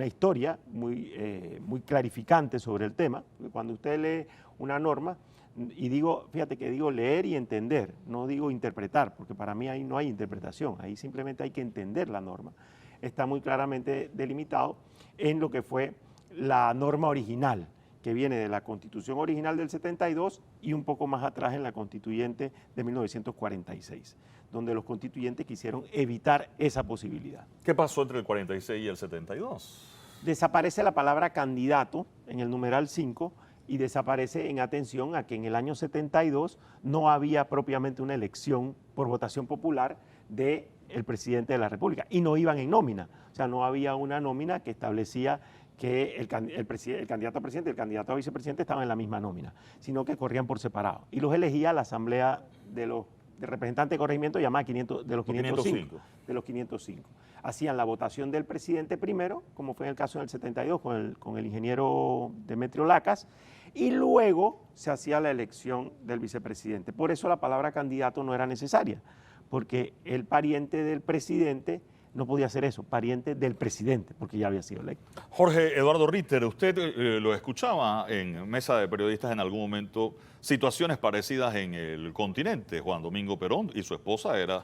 historia muy clarificante sobre el tema. Cuando usted lee una norma, y digo, fíjate que digo leer y entender, no digo interpretar, porque para mí ahí no hay interpretación, ahí simplemente hay que entender la norma. Está muy claramente delimitado en lo que fue la norma original, que viene de la Constitución original del 72 y un poco más atrás en la Constituyente de 1946, donde los constituyentes quisieron evitar esa posibilidad. ¿Qué pasó entre el 46 y el 72? Desaparece la palabra candidato en el numeral 5 y desaparece en atención a que en el año 72 no había propiamente una elección por votación popular del presidente de la República y no iban en nómina, o sea, no había una nómina que establecía que el candidato a presidente y el candidato a vicepresidente estaban en la misma nómina, sino que corrían por separado. Y los elegía la Asamblea de representantes de corregimiento llamada de los 505. De los 505. Hacían la votación del presidente primero, como fue en el caso del 72 con el ingeniero Demetrio Lacas, y luego se hacía la elección del vicepresidente. Por eso la palabra candidato no era necesaria, porque el pariente del presidente no podía hacer eso, pariente del presidente, porque ya había sido electo. Jorge Eduardo Ritter, usted lo escuchaba en mesa de periodistas en algún momento, situaciones parecidas en el continente. Juan Domingo Perón y su esposa era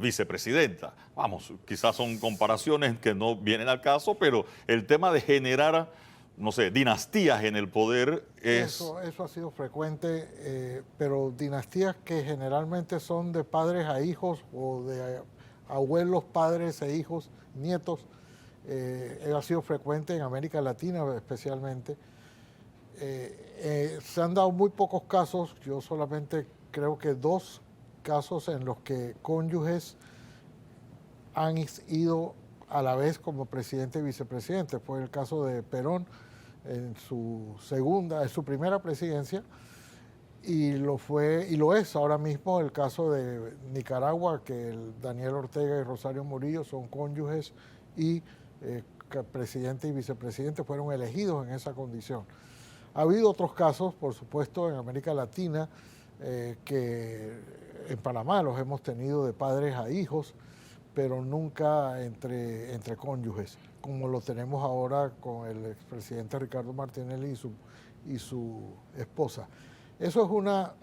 vicepresidenta. Vamos, quizás son comparaciones que no vienen al caso, pero el tema de generar, no sé, dinastías en el poder es... Eso ha sido frecuente, pero dinastías que generalmente son de padres a hijos o de abuelos, padres e hijos, nietos, ha sido frecuente en América Latina especialmente. Se han dado muy pocos casos, yo solamente creo que 2 casos en los que cónyuges han ido a la vez como presidente y vicepresidente. Fue el caso de Perón en su primera presidencia, y lo es ahora mismo el caso de Nicaragua, que Daniel Ortega y Rosario Murillo son cónyuges y presidente y vicepresidente fueron elegidos en esa condición. Ha habido otros casos, por supuesto, en América Latina, que en Panamá los hemos tenido de padres a hijos, pero nunca entre cónyuges, como lo tenemos ahora con el expresidente Ricardo Martinelli y su esposa. Eso es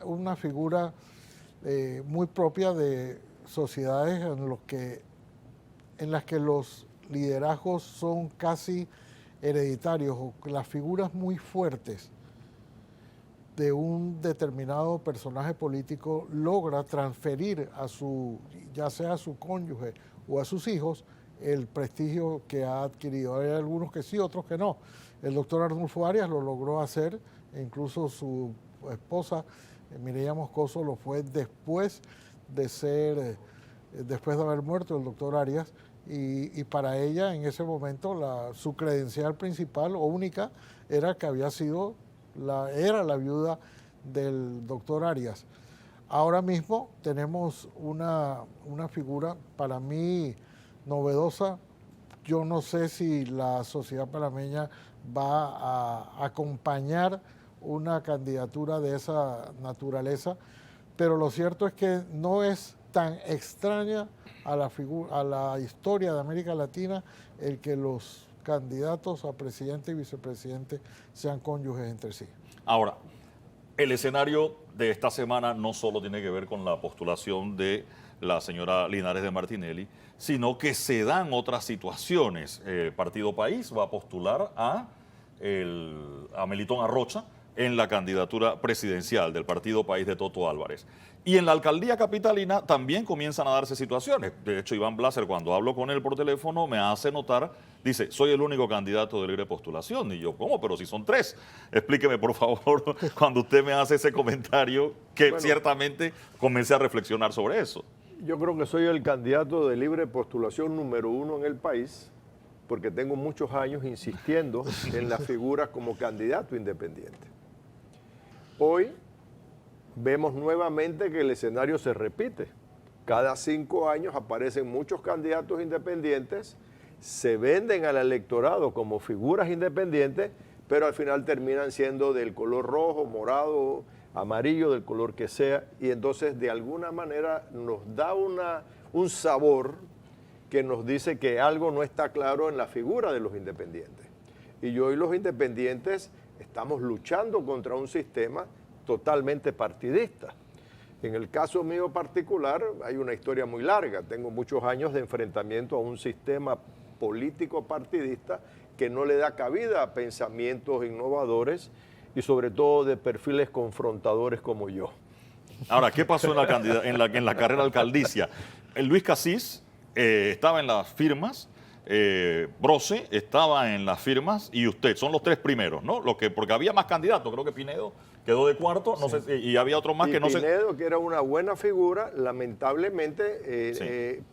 una figura muy propia de sociedades en las que los liderazgos son casi hereditarios, o las figuras muy fuertes de un determinado personaje político logra transferir ya sea a su cónyuge o a sus hijos, el prestigio que ha adquirido. Hay algunos que sí, otros que no. El doctor Arnulfo Arias lo logró hacer, e incluso su esposa, Mireya Moscoso, lo fue después de haber muerto el doctor Arias, y para ella en ese momento su credencial principal o única era que era la viuda del doctor Arias. Ahora mismo tenemos una figura para mí novedosa. Yo no sé si la sociedad panameña va a acompañar una candidatura de esa naturaleza, pero lo cierto es que no es tan extraña a la historia de América Latina el que los candidatos a presidente y vicepresidente sean cónyuges entre sí. Ahora, el escenario de esta semana no solo tiene que ver con la postulación de la señora Linares de Martinelli, sino que se dan otras situaciones. El Partido País va a postular a Melitón Arrocha en la candidatura presidencial del Partido País de Toto Álvarez. Y en la alcaldía capitalina también comienzan a darse situaciones. De hecho, Iván Blaser, cuando hablo con él por teléfono, me hace notar, dice, soy el único candidato de libre postulación. Y yo, ¿cómo? Pero si son 3. Explíqueme, por favor, cuando usted me hace ese comentario, que ciertamente comencé a reflexionar sobre eso. Yo creo que soy el candidato de libre postulación número 1 en el país, porque tengo muchos años insistiendo en la figura como candidato independiente. Hoy vemos nuevamente que el escenario se repite. Cada 5 años aparecen muchos candidatos independientes, se venden al electorado como figuras independientes, pero al final terminan siendo del color rojo, morado, amarillo, del color que sea, y entonces de alguna manera nos da un sabor que nos dice que algo no está claro en la figura de los independientes. Y yo y los independientes estamos luchando contra un sistema totalmente partidista. En el caso mío particular hay una historia muy larga. Tengo muchos años de enfrentamiento a un sistema político partidista que no le da cabida a pensamientos innovadores y sobre todo de perfiles confrontadores como yo. Ahora, ¿qué pasó en la carrera alcaldicia? Luis Casís estaba en las firmas, Brose estaba en las firmas y usted, son los 3 primeros, ¿no? Porque había más candidatos, creo que Pinedo quedó de cuarto, no sé, y había otro más que no sé. Pinedo, que era una buena figura, lamentablemente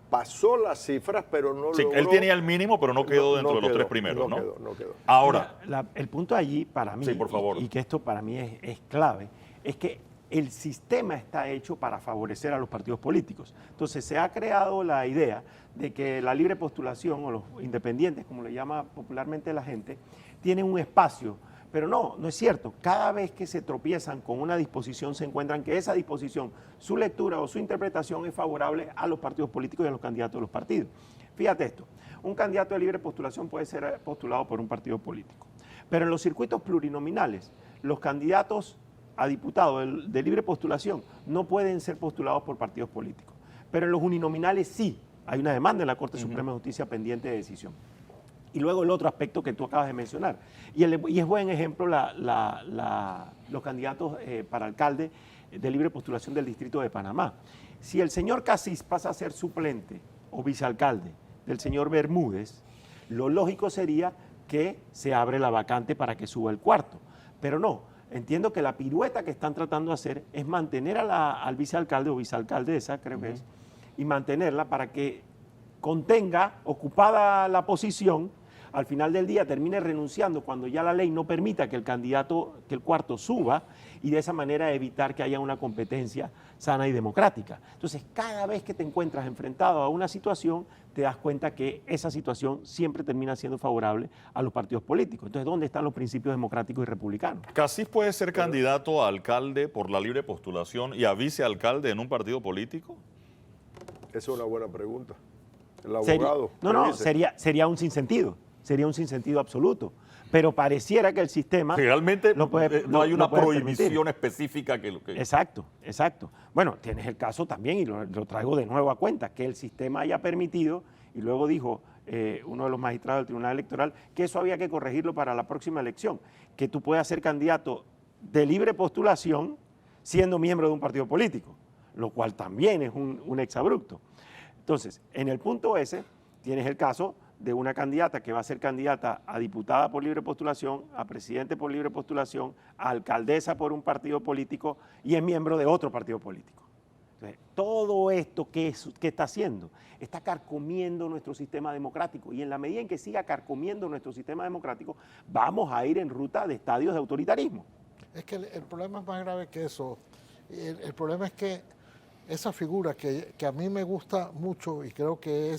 pasó las cifras, pero no logró. Él tenía el mínimo, pero no quedó dentro de los 3 primeros, ¿no? No quedó. Ahora. El punto allí para mí, sí, por favor. y que esto para mí es clave, es que el sistema está hecho para favorecer a los partidos políticos. Entonces se ha creado la idea de que la libre postulación o los independientes, como le llama popularmente la gente, tienen un espacio. Pero no es cierto. Cada vez que se tropiezan con una disposición, se encuentran que esa disposición, su lectura o su interpretación es favorable a los partidos políticos y a los candidatos de los partidos. Fíjate esto, un candidato de libre postulación puede ser postulado por un partido político, pero en los circuitos plurinominales, los candidatos a diputados de libre postulación no pueden ser postulados por partidos políticos, pero en los uninominales sí. Hay una demanda en la Corte Suprema de Justicia pendiente de decisión. Y luego el otro aspecto que tú acabas de mencionar. Y es buen ejemplo los candidatos para alcalde de libre postulación del Distrito de Panamá. Si el señor Casís pasa a ser suplente o vicealcalde del señor Bermúdez, lo lógico sería que se abre la vacante para que suba el cuarto. Pero no, entiendo que la pirueta que están tratando de hacer es mantener al vicealcalde o vicealcaldesa, creo que es, y mantenerla para que contenga ocupada la posición, al final del día termine renunciando cuando ya la ley no permita que el cuarto suba, y de esa manera evitar que haya una competencia sana y democrática. Entonces, cada vez que te encuentras enfrentado a una situación, te das cuenta que esa situación siempre termina siendo favorable a los partidos políticos. Entonces, ¿dónde están los principios democráticos y republicanos? ¿Casís puede ser candidato a alcalde por la libre postulación y a vicealcalde en un partido político? Esa es una buena pregunta. El abogado. Sería un sinsentido. Sería un sinsentido absoluto. Pero pareciera que el sistema... Realmente no hay una prohibición específica que... Exacto. Bueno, tienes el caso también, y lo traigo de nuevo a cuenta, que el sistema haya permitido, y luego dijo uno de los magistrados del Tribunal Electoral, que eso había que corregirlo para la próxima elección, que tú puedas ser candidato de libre postulación siendo miembro de un partido político, lo cual también es un exabrupto. Entonces, en el punto ese, tienes el caso de una candidata que va a ser candidata a diputada por libre postulación, a presidente por libre postulación, a alcaldesa por un partido político y es miembro de otro partido político. Entonces, todo esto que está haciendo, está carcomiendo nuestro sistema democrático, y en la medida en que siga carcomiendo nuestro sistema democrático, vamos a ir en ruta de estadios de autoritarismo. Es que el problema es más grave que eso. El problema es que esa figura que a mí me gusta mucho y creo que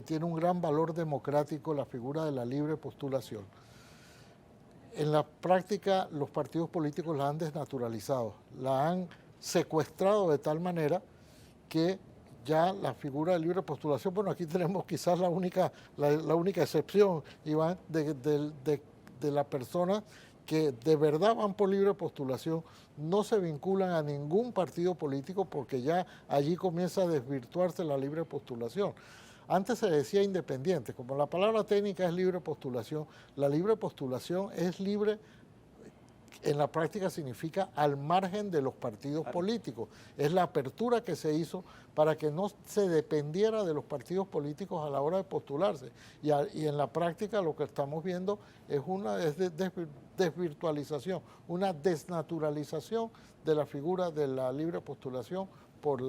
tiene un gran valor democrático, la figura de la libre postulación. En la práctica los partidos políticos la han desnaturalizado, la han secuestrado de tal manera que ya la figura de libre postulación, bueno, aquí tenemos quizás la única excepción, Iván, de la persona que de verdad van por libre postulación, no se vinculan a ningún partido político porque ya allí comienza a desvirtuarse la libre postulación. Antes se decía independiente, como la palabra técnica es libre postulación, la libre postulación es libre, en la práctica significa al margen de los partidos políticos. Es la apertura que se hizo para que no se dependiera de los partidos políticos a la hora de postularse. Y en la práctica lo que estamos viendo es una desvirtualización, una desnaturalización de la figura de la libre postulación por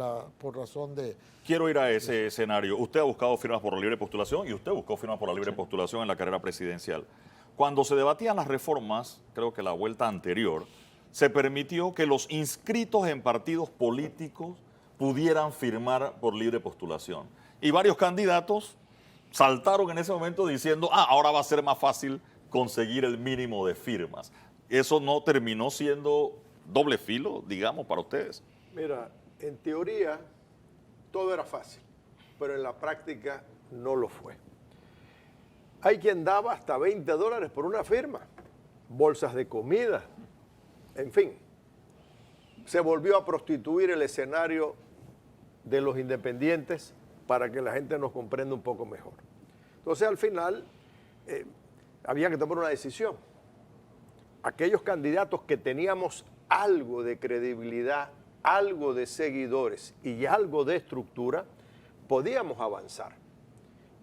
razón de... Quiero ir a ese escenario. Usted ha buscado firmas por la libre postulación y usted buscó firmas por la libre postulación en la carrera presidencial. Cuando se debatían las reformas, creo que la vuelta anterior, se permitió que los inscritos en partidos políticos pudieran firmar por libre postulación. Y varios candidatos saltaron en ese momento diciendo, ahora va a ser más fácil conseguir el mínimo de firmas. ¿Eso no terminó siendo doble filo, digamos, para ustedes? Mira, en teoría todo era fácil, pero en la práctica no lo fue. Hay quien daba hasta $20 por una firma, bolsas de comida, en fin. Se volvió a prostituir el escenario de los independientes para que la gente nos comprenda un poco mejor. Entonces, al final, había que tomar una decisión. Aquellos candidatos que teníamos algo de credibilidad, algo de seguidores y algo de estructura, podíamos avanzar.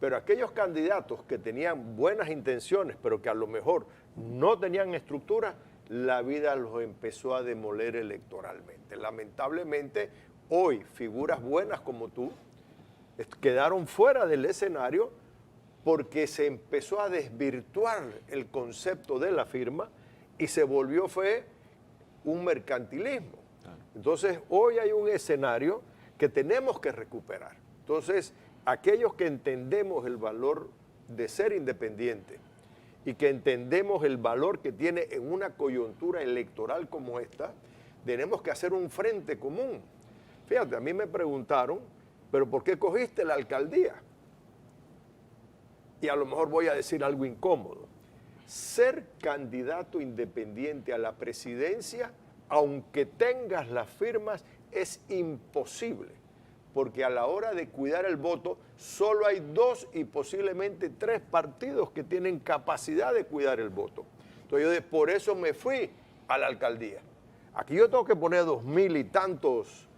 Pero aquellos candidatos que tenían buenas intenciones, pero que a lo mejor no tenían estructura, la vida los empezó a demoler electoralmente. Lamentablemente, hoy figuras buenas como tú quedaron fuera del escenario porque se empezó a desvirtuar el concepto de la firma y se volvió un mercantilismo. Entonces, hoy hay un escenario que tenemos que recuperar. Entonces, aquellos que entendemos el valor de ser independiente y que entendemos el valor que tiene en una coyuntura electoral como esta, tenemos que hacer un frente común. Fíjate, a mí me preguntaron, ¿pero por qué cogiste la alcaldía? Y a lo mejor voy a decir algo incómodo. Ser candidato independiente a la presidencia, aunque tengas las firmas, es imposible. Porque a la hora de cuidar el voto, solo hay 2 y posiblemente 3 partidos que tienen capacidad de cuidar el voto. Entonces yo por eso me fui a la alcaldía. Aquí yo tengo que poner 2,000 y tantos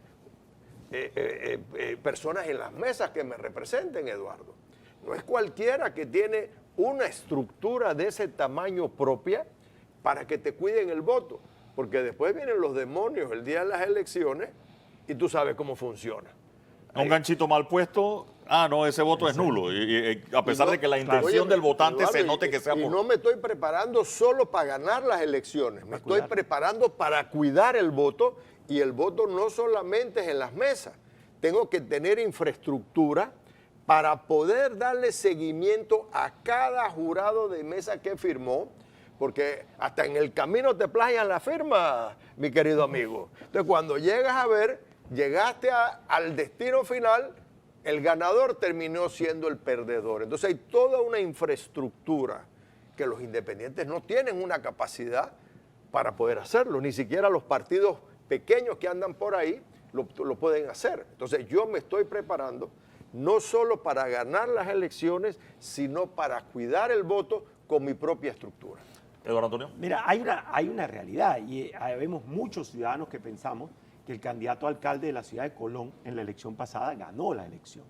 personas en las mesas que me representen, Eduardo. No es cualquiera que tiene una estructura de ese tamaño propia para que te cuiden el voto. Porque después vienen los demonios el día de las elecciones y tú sabes cómo funciona. Un ganchito mal puesto, no, ese voto es nulo. Y a pesar de que la intención del votante se note que sea por... Y no me estoy preparando solo para ganar las elecciones, me estoy preparando para cuidar el voto, y el voto no solamente es en las mesas. Tengo que tener infraestructura para poder darle seguimiento a cada jurado de mesa que firmó, porque hasta en el camino te plagian la firma, mi querido amigo. Entonces, cuando llegas a ver... Llegaste al destino final, el ganador terminó siendo el perdedor. Entonces hay toda una infraestructura que los independientes no tienen una capacidad para poder hacerlo. Ni siquiera los partidos pequeños que andan por ahí lo pueden hacer. Entonces yo me estoy preparando no solo para ganar las elecciones, sino para cuidar el voto con mi propia estructura. Eduardo Antonio. Mira, hay una realidad y vemos muchos ciudadanos que pensamos que el candidato a alcalde de la ciudad de Colón en la elección pasada ganó la elección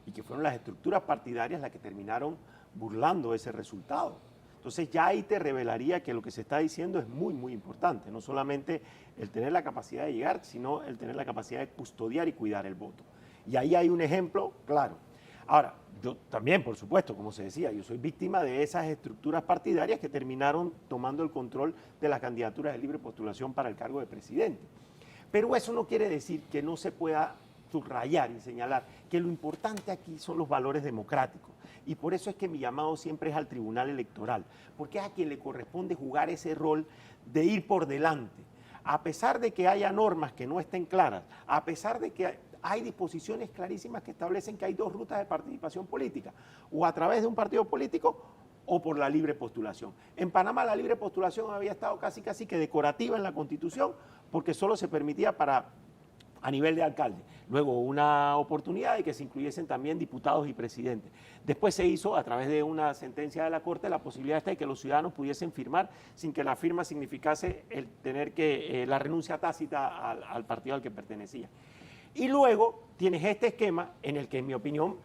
y que fueron las estructuras partidarias las que terminaron burlando ese resultado. Entonces ya ahí te revelaría que lo que se está diciendo es muy, muy importante, no solamente el tener la capacidad de llegar, sino el tener la capacidad de custodiar y cuidar el voto. Y ahí hay un ejemplo claro. Ahora, yo también, por supuesto, como se decía, yo soy víctima de esas estructuras partidarias que terminaron tomando el control de las candidaturas de libre postulación para el cargo de presidente. Pero eso no quiere decir que no se pueda subrayar y señalar que lo importante aquí son los valores democráticos. Y por eso es que mi llamado siempre es al Tribunal Electoral, porque es a quien le corresponde jugar ese rol de ir por delante, a pesar de que haya normas que no estén claras, a pesar de que hay disposiciones clarísimas que establecen que hay dos rutas de participación política, o a través de un partido político o por la libre postulación. En Panamá la libre postulación había estado casi que decorativa en la Constitución porque solo se permitía a nivel de alcalde. Luego hubo una oportunidad de que se incluyesen también diputados y presidentes. Después se hizo, a través de una sentencia de la Corte, la posibilidad de que los ciudadanos pudiesen firmar sin que la firma significase el tener que la renuncia tácita al partido al que pertenecía. Y luego tienes este esquema en el que, en mi opinión,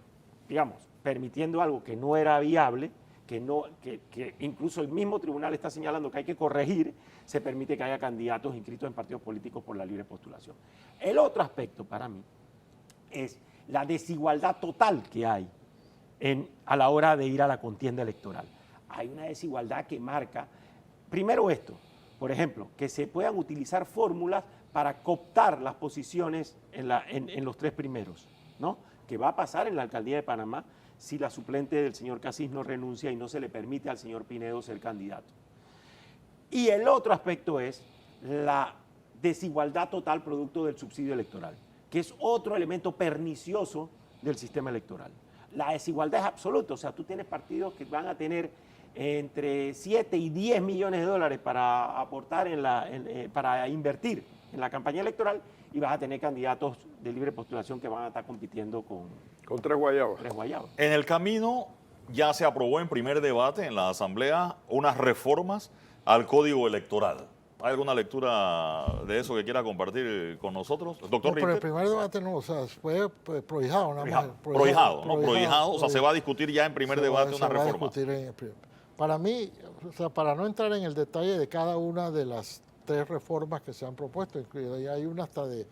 digamos, permitiendo algo que no era viable, que incluso el mismo tribunal está señalando que hay que corregir, se permite que haya candidatos inscritos en partidos políticos por la libre postulación. El otro aspecto para mí es la desigualdad total que hay a la hora de ir a la contienda electoral. Hay una desigualdad que marca, primero esto, por ejemplo, que se puedan utilizar fórmulas para cooptar las posiciones en los tres primeros, ¿no? Que va a pasar en la alcaldía de Panamá si la suplente del señor Casís no renuncia y no se le permite al señor Pinedo ser candidato. Y el otro aspecto es la desigualdad total producto del subsidio electoral, que es otro elemento pernicioso del sistema electoral. La desigualdad es absoluta, o sea, tú tienes partidos que van a tener entre 7 y 10 millones de dólares para aportar para invertir en la campaña electoral y vas a tener candidatos de libre postulación que van a estar compitiendo con tres guayabas. En el camino ya se aprobó en primer debate en la Asamblea unas reformas al Código Electoral. ¿Hay alguna lectura de eso que quiera compartir con nosotros? Doctor No, pero el Richter. primer debate no, o sea, fue prohijado nada más. Prohijado, o sea, se va a discutir ya en primer debate una reforma. Para mí, o sea, para no entrar en el detalle de cada una de las tres reformas que se han propuesto, incluida ya hay una hasta de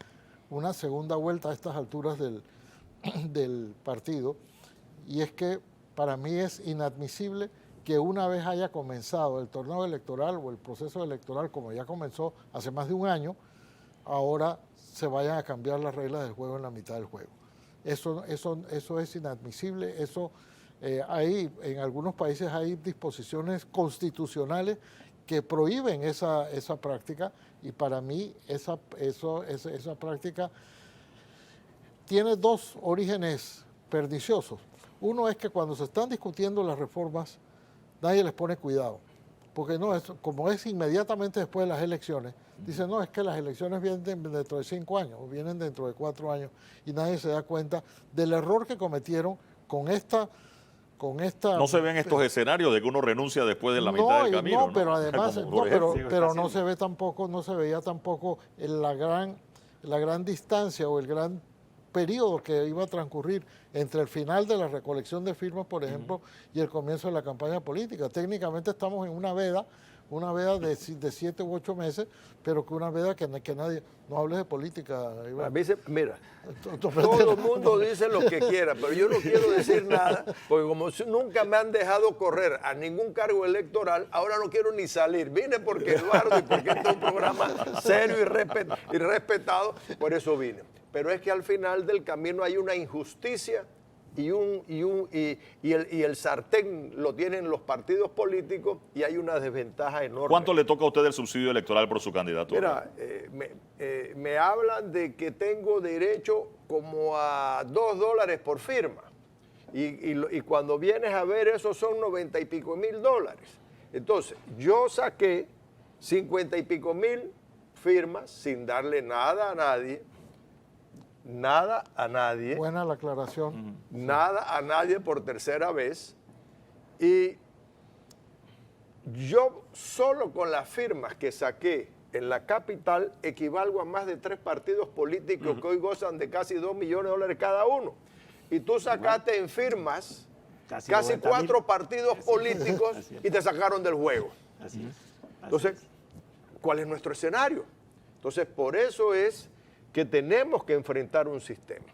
una segunda vuelta a estas alturas del partido, y es que para mí es inadmisible que una vez haya comenzado el torneo electoral o el proceso electoral, como ya comenzó hace más de un año, ahora se vayan a cambiar las reglas del juego en la mitad del juego. Eso es inadmisible. En algunos países hay disposiciones constitucionales que prohíben esa práctica, y para mí esa práctica tiene dos orígenes perniciosos. Uno es que cuando se están discutiendo las reformas, nadie les pone cuidado, porque como es inmediatamente después de las elecciones, dicen, no, es que las elecciones vienen dentro de 5 años o vienen dentro de 4 años, y nadie se da cuenta del error que cometieron con esta... No se ven estos escenarios de que uno renuncia después de la mitad del camino. No, pero además, pero no se veía tampoco la gran distancia o el gran periodo que iba a transcurrir entre el final de la recolección de firmas, por ejemplo, y el comienzo de la campaña política. Técnicamente estamos en una veda de 7 u 8 meses, pero que una veda que nadie, no hables de política. A mí mira, todo el mundo dice lo que quiera, pero yo no quiero decir nada, porque como nunca me han dejado correr a ningún cargo electoral, ahora no quiero ni salir. Vine porque Eduardo y porque este es un programa serio y respetado, por eso vine. Pero es que al final del camino hay una injusticia y el sartén lo tienen los partidos políticos y hay una desventaja enorme. ¿Cuánto le toca a usted el subsidio electoral por su candidatura? Mira, me hablan de que tengo derecho como a $2 por firma. Y cuando vienes a ver, eso son 90 y pico mil dólares. Entonces, yo saqué 50 y pico mil firmas sin darle nada a nadie. Nada a nadie. Buena la aclaración. Nada a nadie por tercera vez. Y yo solo con las firmas que saqué en la capital equivalgo a más de 3 partidos políticos que hoy gozan de casi $2 millones cada uno. Y tú sacaste en firmas casi 4 partidos políticos y te sacaron del juego. Entonces, ¿cuál es nuestro escenario? Entonces, por eso es que tenemos que enfrentar un sistema.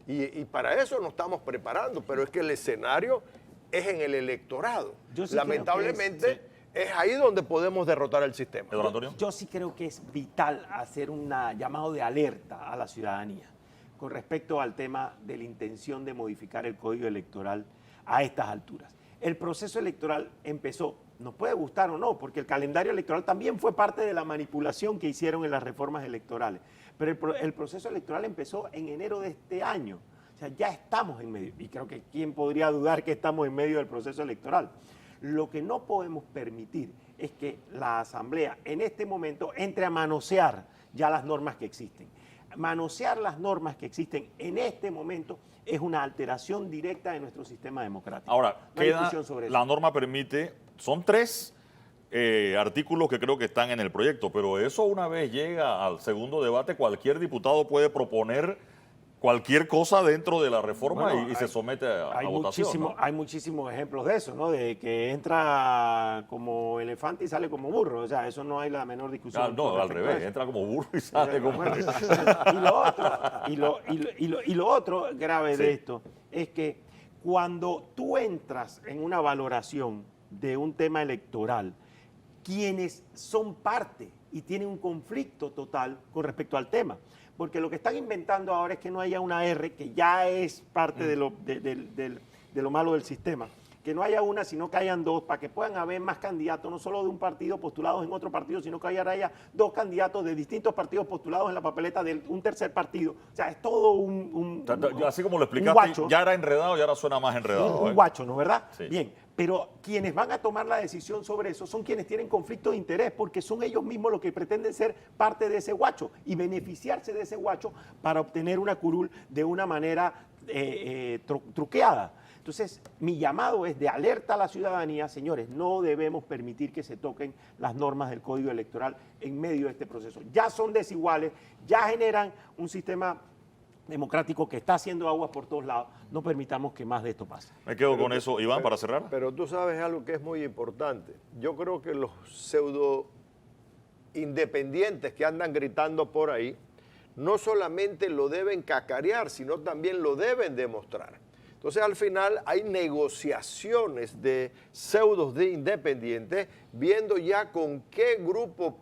Y para eso nos estamos preparando, pero es que el escenario es en el electorado. Lamentablemente, es ahí donde podemos derrotar el sistema. Yo sí creo que es vital hacer un llamado de alerta a la ciudadanía con respecto al tema de la intención de modificar el Código Electoral a estas alturas. el proceso electoral empezó. Nos puede gustar o no, porque el calendario electoral también fue parte de la manipulación que hicieron en las reformas electorales. Pero el proceso electoral empezó en enero de este año. O sea, ya estamos en medio. Y creo que ¿quién podría dudar que estamos en medio del proceso electoral? Lo que no podemos permitir es que la Asamblea en este momento entre a manosear ya las normas que existen. Manosear las normas que existen en este momento es una alteración directa de nuestro sistema democrático. Ahora, no hay queda, discusión sobre eso. la norma permite, son 3 artículos que creo que están en el proyecto, pero eso una vez llega al segundo debate, cualquier diputado puede proponer cualquier cosa dentro de la reforma Bueno, y se somete a votación, ¿no? Hay muchísimos ejemplos de eso, ¿no? De que entra como elefante y sale como burro. O sea, eso no hay la menor discusión. Ah, no, con al respecto a revés, eso. entra como burro y sale como... Bueno, y lo otro grave de esto es que cuando tú entras en una valoración de un tema electoral, quienes son parte y tienen un conflicto total con respecto al tema. Porque lo que están inventando ahora es que no haya una R, que ya es parte de lo malo del sistema. Que no haya una, sino que hayan 2, para que puedan haber más candidatos, no solo de un partido postulados en otro partido, sino que haya 2 candidatos de distintos partidos postulados en la papeleta de un tercer partido. O sea, es todo Así como lo un explicaste, guacho. ya era enredado y ahora suena más enredado. Un guacho, ¿no? ¿Verdad? Sí. Bien, pero quienes van a tomar la decisión sobre eso son quienes tienen conflicto de interés, porque son ellos mismos los que pretenden ser parte de ese guacho y beneficiarse de ese guacho para obtener una curul de una manera truqueada. Entonces, mi llamado es de alerta a la ciudadanía, señores, no debemos permitir que se toquen las normas del Código Electoral en medio de este proceso. Ya son desiguales, ya generan un sistema democrático que está haciendo aguas por todos lados. No permitamos que más de esto pase. Me quedo con eso, Iván, para cerrar. Pero tú sabes algo que es muy importante. Yo creo que los pseudo independientes que andan gritando por ahí, no solamente lo deben cacarear, sino también lo deben demostrar. Entonces, al final hay negociaciones de pseudos de independientes, viendo ya con qué grupo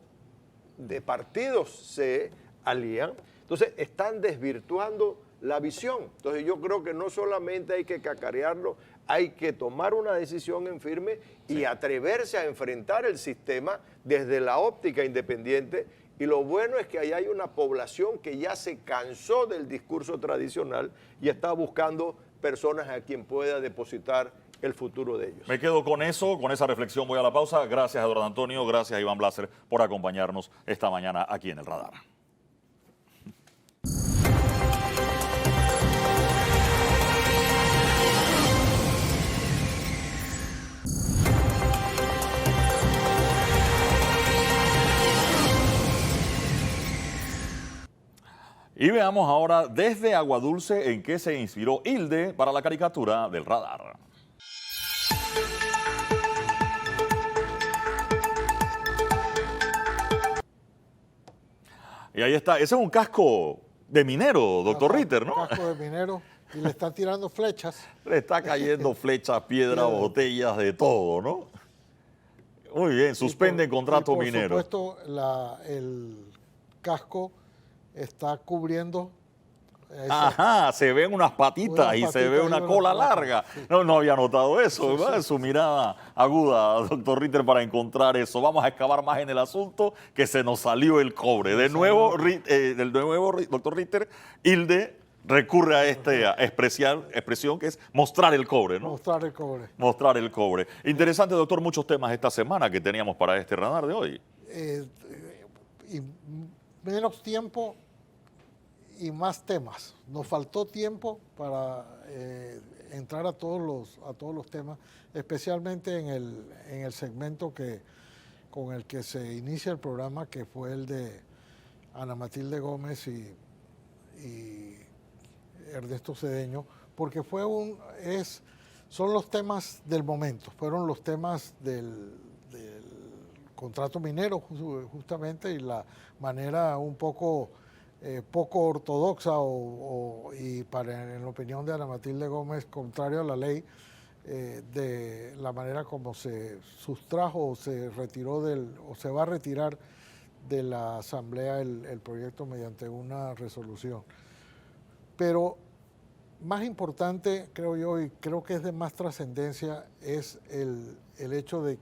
de partidos se alían. Entonces, están desvirtuando la visión. Entonces, yo creo que no solamente hay que cacarearlo, hay que tomar una decisión en firme y atreverse a enfrentar el sistema desde la óptica independiente. Y lo bueno es que ahí hay una población que ya se cansó del discurso tradicional y está buscando personas a quien pueda depositar el futuro de ellos. Me quedo con eso, con esa reflexión voy a la pausa. Gracias, Eduardo Antonio, gracias, Iván Blaser, por acompañarnos esta mañana aquí en El Radar. Y veamos ahora desde Aguadulce en qué se inspiró Hilde para la caricatura del Radar. Y ahí está, ese es un casco de minero, doctor Ritter, ¿no? Casco de minero y le están tirando flechas. Le está cayendo flechas, piedras, botellas, de todo, ¿no? Muy bien, suspenden contrato minero. Por supuesto, el casco está cubriendo. Ajá, se ven unas patitas y se ve una cola larga. Sí. No había notado eso, ¿verdad? Su mirada aguda, doctor Ritter, para encontrar eso. Vamos a excavar más en el asunto, que se nos salió el cobre. De nuevo, doctor Ritter, Hilde recurre a esta expresión que es mostrar el cobre, ¿no? Mostrar el cobre. Mostrar el cobre. Interesante, doctor, muchos temas esta semana que teníamos para este radar de hoy. Y menos tiempo y más temas. Nos faltó tiempo para entrar a todos los temas, especialmente en el segmento con el que se inicia el programa, que fue el de Ana Matilde Gómez y Ernesto Cedeño, porque son los temas del momento, fueron los temas del contrato minero justamente, y la manera un poco ortodoxa y en la opinión de Ana Matilde Gómez, contrario a la ley, de la manera como se sustrajo o se retiró o se va a retirar de la Asamblea el proyecto mediante una resolución. Pero más importante, creo yo, y creo que es de más trascendencia, es el hecho de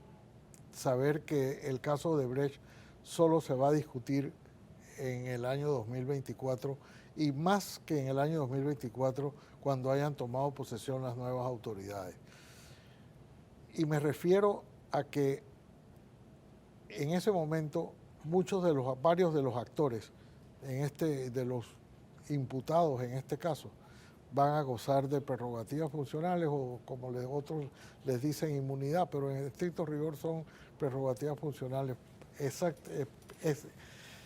saber que el caso de Brecht solo se va a discutir en el año 2024 y más que en el año 2024 cuando hayan tomado posesión las nuevas autoridades. Y me refiero a que en ese momento varios de los actores de los imputados en este caso van a gozar de prerrogativas funcionales o como otros les dicen inmunidad, pero en estricto rigor son prerrogativas funcionales.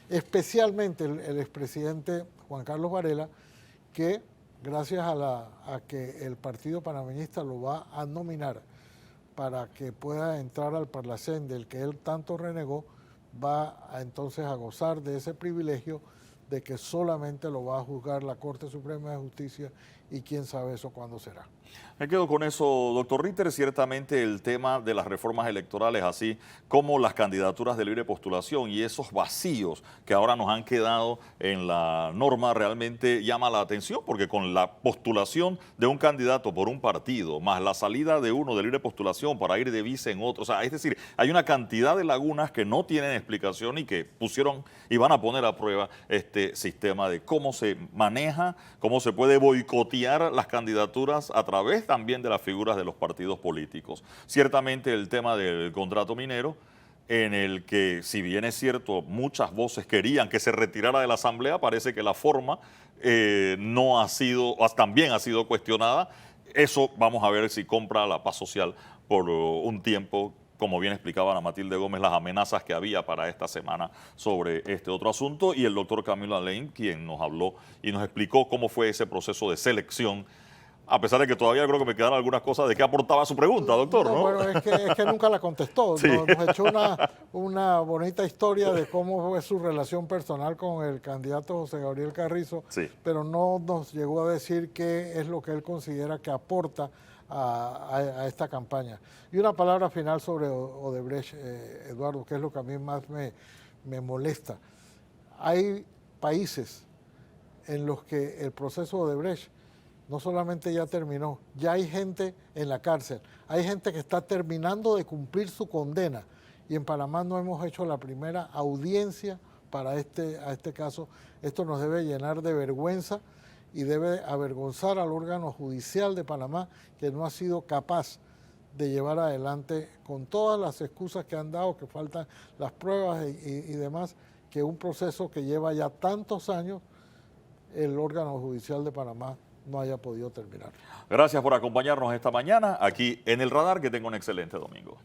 Especialmente el expresidente Juan Carlos Varela, que gracias a que el Partido Panameñista lo va a nominar para que pueda entrar al Parlacén del que él tanto renegó, entonces a gozar de ese privilegio de que solamente lo va a juzgar la Corte Suprema de Justicia y quién sabe eso cuándo será. Me quedo con eso, doctor Ritter. Ciertamente el tema de las reformas electorales, así como las candidaturas de libre postulación y esos vacíos que ahora nos han quedado en la norma, realmente llama la atención, porque con la postulación de un candidato por un partido, más la salida de uno de libre postulación para ir de vice en otro, o sea, es decir, hay una cantidad de lagunas que no tienen explicación y que pusieron y van a poner a prueba este sistema de cómo se maneja, cómo se puede boicotear las candidaturas a través también de las figuras de los partidos políticos. Ciertamente el tema del contrato minero, en el que, si bien es cierto, muchas voces querían que se retirara de la Asamblea, parece que la forma no ha sido, también ha sido cuestionada. Eso vamos a ver si compra la paz social por un tiempo. Como bien explicaba Ana Matilde Gómez, las amenazas que había para esta semana sobre este otro asunto, y el doctor Camilo Alain, quien nos habló y nos explicó cómo fue ese proceso de selección, a pesar de que todavía creo que me quedaron algunas cosas de qué aportaba su pregunta, doctor, ¿no? Bueno, es que nunca la contestó. Sí. Nos echó una bonita historia de cómo fue su relación personal con el candidato José Gabriel Carrizo, Sí. pero no nos llegó a decir qué es lo que él considera que aporta a esta campaña. Y una palabra final sobre Odebrecht, Eduardo, que es lo que a mí más me molesta. Hay países en los que el proceso Odebrecht no solamente ya terminó, ya hay gente en la cárcel, hay gente que está terminando de cumplir su condena, y en Panamá no hemos hecho la primera audiencia para este caso. Esto nos debe llenar de vergüenza y debe avergonzar al órgano judicial de Panamá, que no ha sido capaz de llevar adelante, con todas las excusas que han dado, que faltan las pruebas y demás, que un proceso que lleva ya tantos años, el órgano judicial de Panamá no haya podido terminar. Gracias por acompañarnos esta mañana aquí en El Radar. Que tenga un excelente domingo.